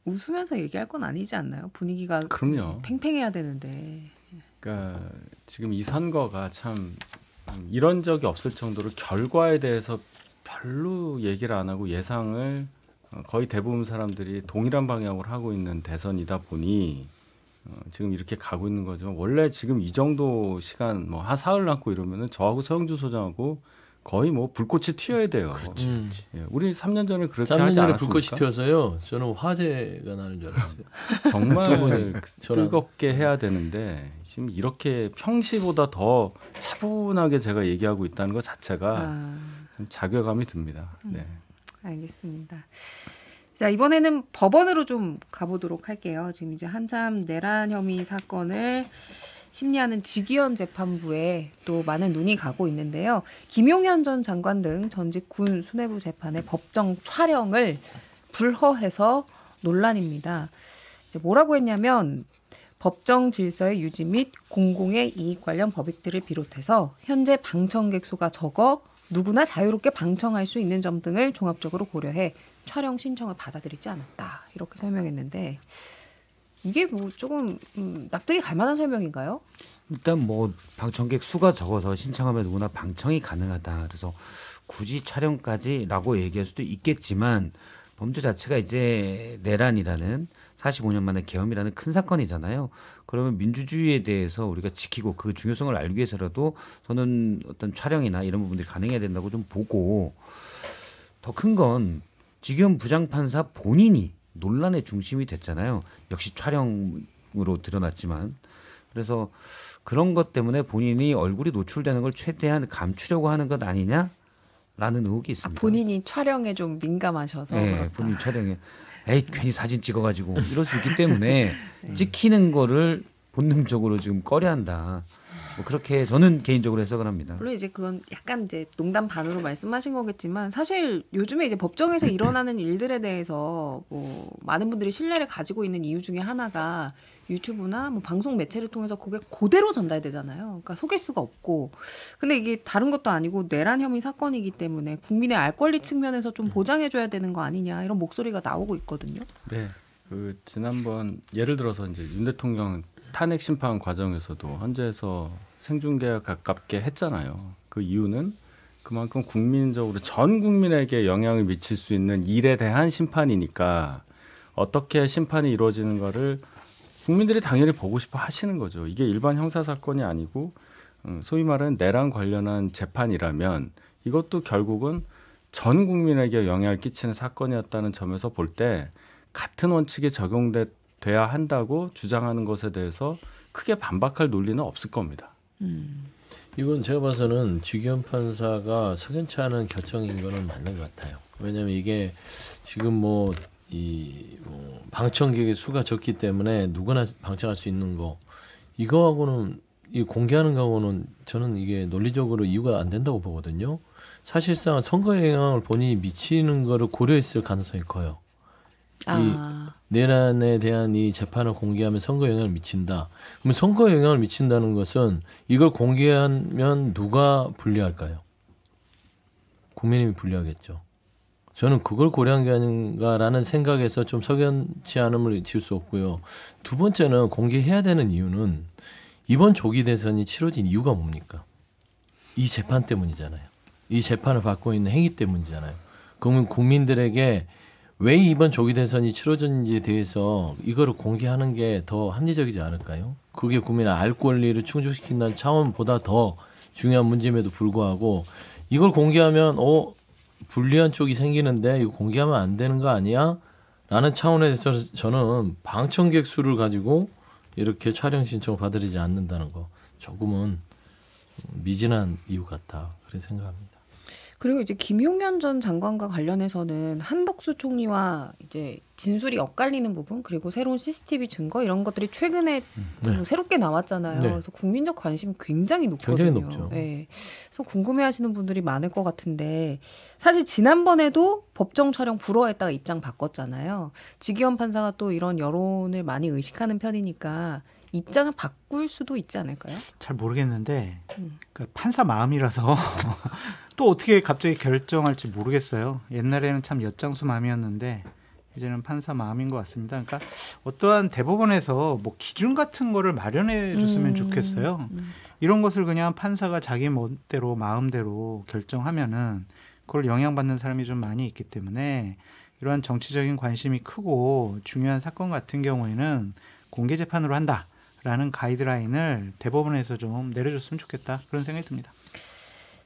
A: 웃으면서 얘기할 건 아니지 않나요? 분위기가
D: 그럼요.
A: 팽팽해야 되는데.
D: 그러니까 지금 이 선거가 참 이런 적이 없을 정도로 결과에 대해서 별로 얘기를 안 하고 예상을 거의 대부분 사람들이 동일한 방향으로 하고 있는 대선이다 보니 지금 이렇게 가고 있는 거지만 원래 지금 이 정도 시간 뭐 한 사흘 남고 이러면은 저하고 서영주 소장하고 거의 뭐 불꽃이 튀어야 돼요. 예, 우리 3년 전에 그렇게
B: 3년
D: 하지
B: 전에
D: 않았습니까?
B: 불꽃이 튀어서요. 저는 화재가 나는 줄 알았어요.
D: 정말 뜨겁게 해야 되는데 지금 이렇게 평시보다 더 차분하게 제가 얘기하고 있다는 것 자체가 좀 자괴감이 듭니다. 네.
A: 알겠습니다. 자, 이번에는 법원으로 좀 가보도록 할게요. 지금 이제 한참 내란 혐의 사건을 심리하는 직위원 재판부에 또 많은 눈이 가고 있는데요. 김용현 전 장관 등 전직 군 수뇌부 재판의 법정 촬영을 불허해서 논란입니다. 이제 뭐라고 했냐면 법정 질서의 유지 및 공공의 이익 관련 법익들을 비롯해서 현재 방청객 수가 적어 누구나 자유롭게 방청할 수 있는 점 등을 종합적으로 고려해 촬영 신청을 받아들이지 않았다. 이렇게 설명했는데 이게 뭐 조금 납득이 갈 만한 설명인가요?
C: 일단 뭐 방청객 수가 적어서 신청하면 누구나 방청이 가능하다. 그래서 굳이 촬영까지라고 얘기할 수도 있겠지만 범죄 자체가 이제 내란이라는 45년 만에 계엄이라는 큰 사건이잖아요. 그러면 민주주의에 대해서 우리가 지키고 그 중요성을 알기 위해서라도 저는 어떤 촬영이나 이런 부분들이 가능해야 된다고 좀 보고, 더 큰 건 직위원 부장판사 본인이 논란의 중심이 됐잖아요. 역시 촬영으로 드러났지만. 그래서 그런 것 때문에 본인이 얼굴이 노출되는 걸 최대한 감추려고 하는 것 아니냐라는 의혹이 있습니다.
A: 본인이 촬영에 좀 민감하셔서
C: 네,
A: 그렇다.
C: 본인 촬영에 괜히 사진 찍어가지고 이럴 수 있기 때문에 찍히는 거를 본능적으로 지금 꺼려한다. 뭐 그렇게 저는 개인적으로 해석을 합니다.
A: 물론 이제 그건 약간 이제 농담 반으로 말씀하신 거겠지만 사실 요즘에 이제 법정에서 일어나는 일들에 대해서 뭐 많은 분들이 신뢰를 가지고 있는 이유 중에 하나가 유튜브나 뭐 방송 매체를 통해서 그게 그대로 전달되잖아요. 그러니까 속일 수가 없고. 근데 이게 다른 것도 아니고 내란 혐의 사건이기 때문에 국민의 알 권리 측면에서 좀 보장해줘야 되는 거 아니냐 이런 목소리가 나오고 있거든요.
D: 네. 그 지난번 예를 들어서 이제 윤 대통령 탄핵 심판 과정에서도 헌재에서 생중계에 가깝게 했잖아요. 그 이유는 그만큼 국민적으로 전 국민에게 영향을 미칠 수 있는 일에 대한 심판이니까 어떻게 심판이 이루어지는가를 국민들이 당연히 보고 싶어 하시는 거죠. 이게 일반 형사 사건이 아니고 소위 말하는 내란 관련한 재판이라면 이것도 결국은 전 국민에게 영향을 끼치는 사건이었다는 점에서 볼 때 같은 원칙이 적용돼야 한다고 주장하는 것에 대해서 크게 반박할 논리는 없을 겁니다.
B: 이건 제가 봐서는 직위원 판사가 석연치 않은 결정인 거는 맞는 것 같아요. 왜냐하면 이게 지금 뭐 방청객의 수가 적기 때문에 누구나 방청할 수 있는 거 이거하고는 이 공개하는 거하고는 저는 이게 논리적으로 이유가 안 된다고 보거든요. 사실상 선거에 영향을 본인이 미치는 거를 고려했을 가능성이 커요. 이 내란에 대한 이 재판을 공개하면 선거에 영향을 미친다. 그럼 선거에 영향을 미친다는 것은 이걸 공개하면 누가 불리할까요? 국민님이 불리하겠죠. 저는 그걸 고려한 게 아닌가라는 생각에서 좀 석연치 않음을 지울 수 없고요. 두 번째는 공개해야 되는 이유는 이번 조기 대선이 치러진 이유가 뭡니까? 이 재판 때문이잖아요. 이 재판을 받고 있는 행위 때문이잖아요. 그러면 국민들에게 왜 이번 조기 대선이 치러졌는지에 대해서 이거를 공개하는 게 더 합리적이지 않을까요? 그게 국민의 알 권리를 충족시킨다는 차원보다 더 중요한 문제임에도 불구하고 이걸 공개하면 불리한 쪽이 생기는데 이거 공개하면 안 되는 거 아니야? 라는 차원에서 저는 방청객 수를 가지고 이렇게 촬영 신청을 받아들이지 않는다는 거 조금은 미진한 이유 같다. 그렇게 생각합니다.
A: 그리고 이제 김용현 전 장관과 관련해서는 한덕수 총리와 이제 진술이 엇갈리는 부분 그리고 새로운 CCTV 증거 이런 것들이 최근에 새롭게 나왔잖아요.
B: 네.
A: 그래서 국민적 관심이 굉장히 높거든요.
B: 굉장히 높죠.
A: 네. 그래서 궁금해하시는 분들이 많을 것 같은데 사실 지난번에도 법정 촬영 불허했다가 입장 바꿨잖아요. 직위원 판사가 또 이런 여론을 많이 의식하는 편이니까 입장을 바꿀 수도 있지 않을까요?
E: 잘 모르겠는데 그러니까 판사 마음이라서 또 어떻게 갑자기 결정할지 모르겠어요. 옛날에는 참 엿장수 마음이었는데 이제는 판사 마음인 것 같습니다. 그러니까 어떠한 대법원에서 뭐 기준 같은 거를 마련해 줬으면 좋겠어요. 이런 것을 그냥 판사가 자기 멋대로 마음대로 결정하면은 그걸 영향받는 사람이 좀 많이 있기 때문에 이러한 정치적인 관심이 크고 중요한 사건 같은 경우에는 공개 재판으로 한다라는 가이드라인을 대법원에서 좀 내려줬으면 좋겠다 그런 생각이 듭니다.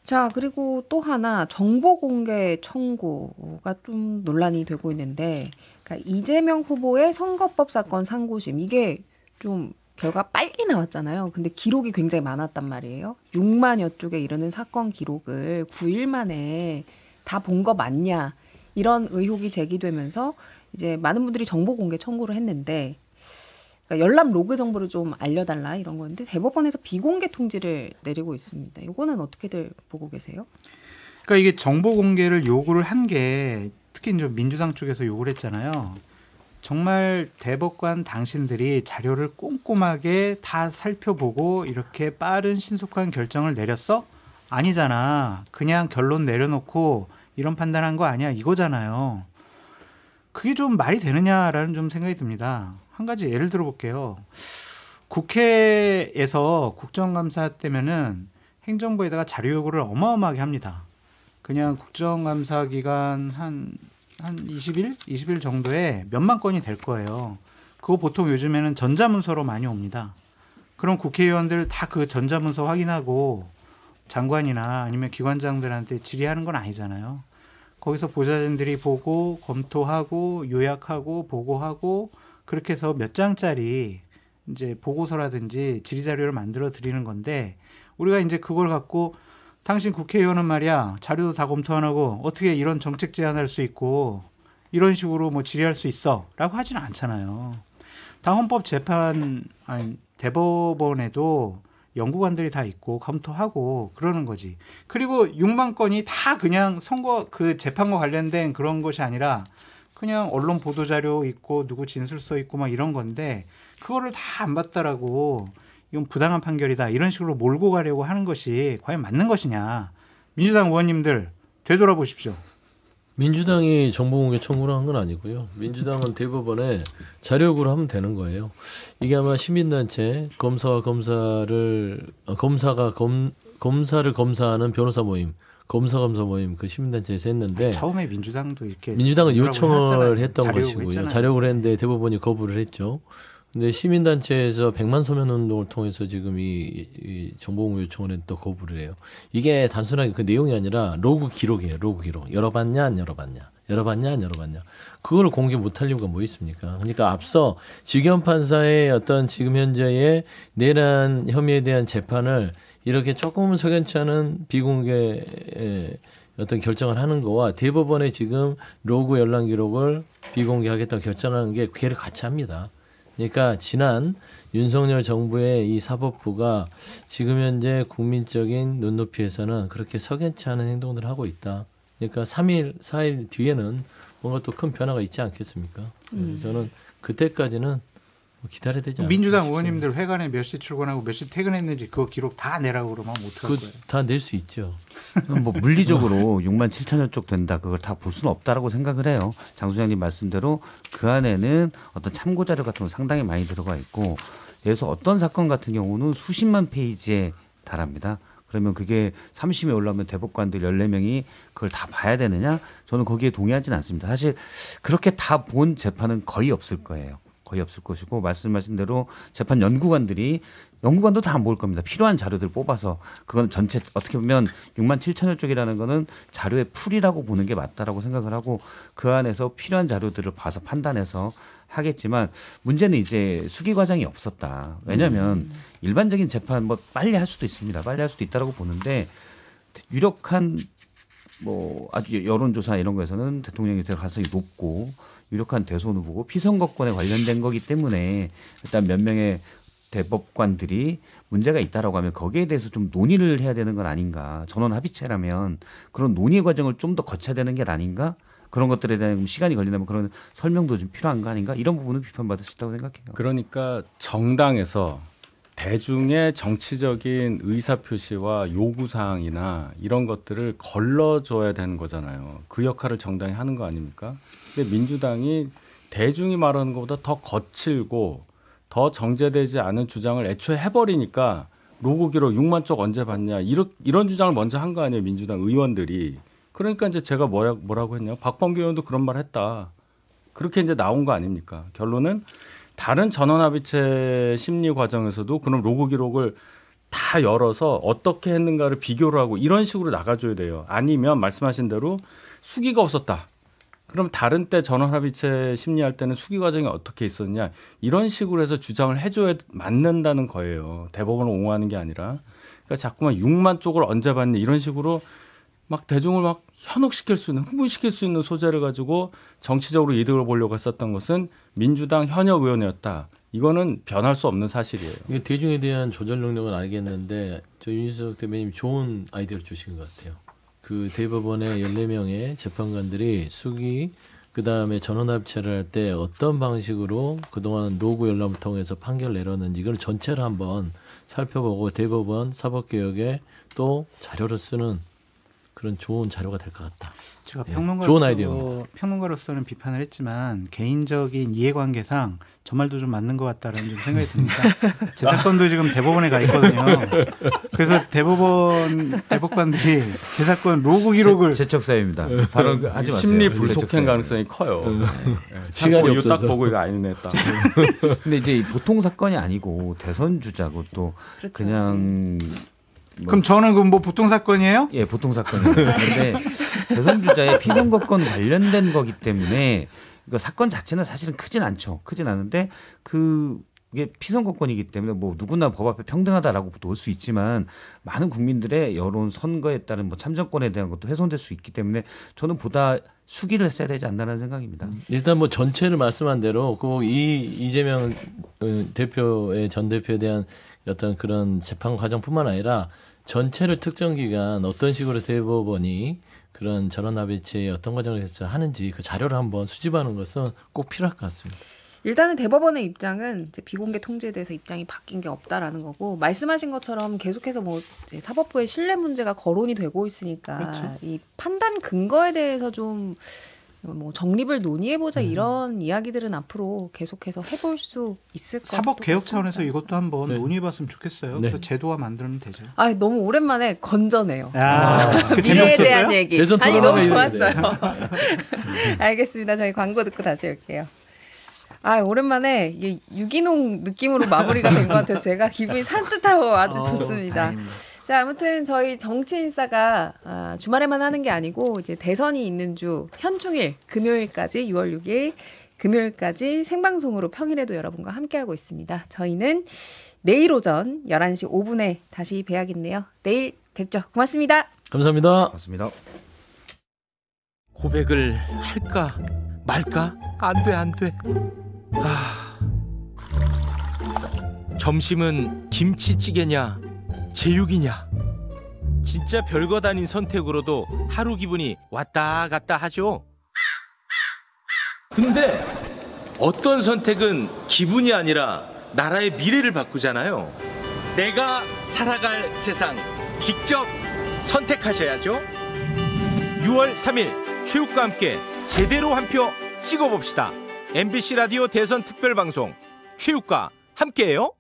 A: 자, 그리고 또 하나 정보 공개 청구가 좀 논란이 되고 있는데, 그러니까 이재명 후보의 선거법 사건 상고심 이게 좀 결과 빨리 나왔잖아요. 근데 기록이 굉장히 많았단 말이에요. 6만여 쪽에 이르는 사건 기록을 9일 만에 다 본 거 맞냐 이런 의혹이 제기되면서 이제 많은 분들이 정보 공개 청구를 했는데. 그러니까 열람 로그 정보를 좀 알려달라 이런 건데 대법원에서 비공개 통지를 내리고 있습니다. 이거는 어떻게들 보고 계세요?
E: 그러니까 이게 정보 공개를 요구를 한 게 특히 이제 민주당 쪽에서 요구를 했잖아요. 정말 대법관 당신들이 자료를 꼼꼼하게 다 살펴보고 이렇게 빠른 신속한 결정을 내렸어? 아니잖아. 그냥 결론 내려놓고 이런 판단한 거 아니야 이거잖아요. 그게 좀 말이 되느냐라는 좀 생각이 듭니다. 한 가지 예를 들어볼게요. 국회에서 국정감사 때면은 행정부에다가 자료 요구를 어마어마하게 합니다. 그냥 국정감사 기간 한 20일 정도에 몇만 건이 될 거예요. 그거 보통 요즘에는 전자문서로 많이 옵니다. 그럼 국회의원들 다 그 전자문서 확인하고 장관이나 아니면 기관장들한테 질의하는 건 아니잖아요. 거기서 보좌진들이 보고 검토하고 요약하고 보고하고 그렇게 해서 몇 장짜리 이제 보고서라든지 질의자료를 만들어 드리는 건데 우리가 이제 그걸 갖고 당신 국회의원은 말이야 자료도 다 검토 안 하고 어떻게 이런 정책 제안할 수 있고 이런 식으로 뭐 질의할 수 있어 라고 하지는 않잖아요. 다 헌법재판 아니 대법원에도 연구관들이 다 있고 검토하고 그러는 거지. 그리고 6만 건이 다 그냥 선거 그 재판과 관련된 그런 것이 아니라 그냥 언론 보도자료 있고 누구 진술서 있고 막 이런 건데 그거를 다 안 봤다라고 이건 부당한 판결이다 이런 식으로 몰고 가려고 하는 것이 과연 맞는 것이냐. 민주당 의원님들 되돌아보십시오.
B: 민주당이 정보공개 청구를 한 건 아니고요. 민주당은 대법원에 자료 요구를 하면 되는 거예요. 이게 아마 시민단체 검사가 검사하는 변호사 모임 검사 모임 그 시민단체에서 했는데
E: 처음에 민주당도 이렇게
B: 민주당은 요청을 했던
E: 자료
B: 것이고요.
E: 요구했잖아요.
B: 자료 요구를 했는데 대법원이 거부를 했죠. 근데 시민단체에서 100만 서면 운동을 통해서 지금 이 정보공개 요청을 또 거부를 해요. 이게 단순하게 그 내용이 아니라 로그 기록이에요. 로그 기록. 열어봤냐 안 열어봤냐. 열어봤냐 안 열어봤냐. 그걸 공개 못할 이유가 뭐 있습니까. 그러니까 앞서 지경 판사의 어떤 지금 현재의 내란 혐의에 대한 재판을 이렇게 조금은 석연치 않은 비공개 어떤 결정을 하는 거와 대법원의 지금 로그 열람 기록을 비공개하겠다고 결정한 게 괴를 같이 합니다. 그러니까 지난 윤석열 정부의 이 사법부가 지금 현재 국민적인 눈높이에서는 그렇게 석연치 않은 행동들을 하고 있다. 그러니까 3일, 4일 뒤에는 뭔가 또 큰 변화가 있지 않겠습니까? 그래서 저는 그때까지는 기다려야 되지 않을까
E: 민주당
B: 싶습니다.
E: 의원님들 회관에 몇 시 출근하고 몇 시 퇴근했는지 그거 기록 다 내라고 그러면 어떡할 거예요?
B: 다 낼 수 있죠.
C: 뭐 물리적으로 6만 7천여 쪽 된다. 그걸 다 볼 수는 없다라고 생각을 해요. 장 소장님 말씀대로 그 안에는 어떤 참고 자료 같은 거 상당히 많이 들어가 있고 그래서 어떤 사건 같은 경우는 수십만 페이지에 달합니다. 그러면 그게 3심에 올라오면 대법관들 14명이 그걸 다 봐야 되느냐? 저는 거기에 동의하지는 않습니다. 사실 그렇게 다 본 재판은 거의 없을 거예요. 거의 없을 것이고 말씀하신 대로 재판 연구관도 다 안 볼 겁니다. 필요한 자료들 뽑아서 그건 전체 어떻게 보면 6만 7천여 쪽이라는 거는 자료의 풀이라고 보는 게 맞다라고 생각을 하고 그 안에서 필요한 자료들을 봐서 판단해서 하겠지만 문제는 이제 수기 과정이 없었다. 왜냐하면 일반적인 재판 뭐 빨리 할 수도 있습니다. 빨리 할 수도 있다라고 보는데 유력한 뭐 아주 여론조사 이런 거에서는 대통령이 될 가능성이 높고 유력한 대선 후보고 피선거권에 관련된 거기 때문에 일단 몇 명의 대법관들이 문제가 있다라고 하면 거기에 대해서 좀 논의를 해야 되는 건 아닌가. 전원 합의체라면 그런 논의 과정을 좀 더 거쳐야 되는 게 아닌가. 그런 것들에 대한 시간이 걸린다면 그런 설명도 좀 필요한 거 아닌가. 이런 부분은 비판받을 수 있다고 생각해요.
D: 그러니까 정당에서 대중의 정치적인 의사표시와 요구사항이나 이런 것들을 걸러줘야 되는 거잖아요. 그 역할을 정당이 하는 거 아닙니까? 근데 민주당이 대중이 말하는 것보다 더 거칠고 더 정제되지 않은 주장을 애초에 해버리니까 로고 기록 6만 쪽 언제 봤냐 이런 주장을 먼저 한 거 아니에요. 민주당 의원들이. 그러니까 이제 제가 뭐라고 했냐. 박범계 의원도 그런 말 했다. 그렇게 이제 나온 거 아닙니까? 결론은 다른 전원합의체 심리 과정에서도 그런 로그 기록을 다 열어서 어떻게 했는가를 비교를 하고 이런 식으로 나가줘야 돼요. 아니면 말씀하신 대로 수기가 없었다. 그럼 다른 때 전원합의체 심리할 때는 수기 과정이 어떻게 있었냐 이런 식으로 해서 주장을 해줘야 맞는다는 거예요. 대법원을 옹호하는 게 아니라. 그러니까 자꾸만 6만 쪽을 언제 봤니 이런 식으로 막 대중을 막 현혹시킬 수 있는 흥분시킬 수 있는 소재를 가지고 정치적으로 이득을 보려고 했었던 것은 민주당 현역 의원이었다. 이거는 변할 수 없는 사실이에요.
B: 이게 대중에 대한 조절 능력은 알겠는데 저 윤희석 대변인 좋은 아이디어를 주신 것 같아요. 그 대법원의 14명의 재판관들이 수기 그다음에 전원합체를 할 때 어떤 방식으로 그동안 노구 열람을 통해서 판결을 내렸는지 이걸 전체를 한번 살펴보고 대법원 사법개혁에 또 자료로 쓰는 그런 좋은 자료가 될 것 같다.
E: 제가
B: 네, 좋은 아이디어.
E: 평론가로서는 비판을 했지만 개인적인 이해관계상 저 말도 좀 맞는 것 같다라는 좀 생각이 듭니다. 제 사건도 지금 대법원에 가 있거든요. 그래서 대법관들이 제 사건 로그 기록을
C: 재척사입니다. 바로 하지 마세요.
D: 심리 불속행 가능성이 커요.
B: 시간이
D: 이거 딱
B: 없어서.
D: 보고 이거 아니네 딱.
C: 근데 이제 보통 사건이 아니고 대선 주자고 또
A: 그렇죠.
C: 그냥
E: 그럼 저는 그 뭐 보통 사건이에요?
C: 예, 보통 사건이에요. 그런데 대선 주자의 피선거권 관련된 거기 때문에 그러니까 사건 자체는 사실은 크진 않죠. 크진 않은데 그게 피선거권이기 때문에 뭐 누구나 법 앞에 평등하다라고 볼 수 있지만 많은 국민들의 여론 선거에 따른 뭐 참정권에 대한 것도 훼손될 수 있기 때문에 저는 보다 수기를 했어야 되지 않나라는 생각입니다.
B: 일단 뭐 전체를 말씀한 대로 꼭 이재명 대표의 전 대표에 대한 어떤 그런 재판 과정뿐만 아니라 전체를 특정 기간 어떤 식으로 대법원이 그런 전원합의체의 어떤 과정을 하는지 그 자료를 한번 수집하는 것은 꼭 필요할 것 같습니다.
A: 일단은 대법원의 입장은 이제 비공개 통제에 대해서 입장이 바뀐 게 없다라는 거고 말씀하신 것처럼 계속해서 뭐 이제 사법부의 신뢰 문제가 거론이 되고 있으니까
E: 그렇죠.
A: 이 판단 근거에 대해서 좀 뭐 정립을 논의해보자 이런 이야기들은 앞으로 계속해서 해볼 수 있을 것 같아요.
E: 사법 개혁 차원에서 이것도 한번
B: 네.
E: 논의해봤으면 좋겠어요.
B: 네.
E: 그래서 제도화 만들면 되죠.
A: 아 너무 오랜만에 건전해요.
E: 그
A: 미래에 대한
E: 재미없었어요?
A: 얘기.
B: 대선
A: 아니 너무
B: 토론하면
A: 좋았어요. 알겠습니다. 저희 광고 듣고 다시 올게요. 아 오랜만에 이게 유기농 느낌으로 마무리가 된 것 같아서 제가 기분이 산뜻하고 아주 좋습니다.
E: 다행입니다.
A: 자 아무튼 저희 정치인싸가 주말에만 하는 게 아니고 이제 대선이 있는 주 현충일 금요일까지 6월 6일 금요일까지 생방송으로 평일에도 여러분과 함께하고 있습니다. 저희는 내일 오전 11시 5분에 다시 뵈야겠네요. 내일 뵙죠. 고맙습니다.
B: 감사합니다.
C: 맞습니다.
G: 고백을 할까 말까? 안 돼. 점심은 김치찌개냐 제육이냐. 진짜 별것 아닌 선택으로도 하루 기분이 왔다 갔다 하죠. 근데 어떤 선택은 기분이 아니라 나라의 미래를 바꾸잖아요. 내가 살아갈 세상 직접 선택하셔야죠. 6월 3일 최욱과 함께 제대로 한 표 찍어봅시다. MBC 라디오 대선 특별방송 최욱과 함께해요.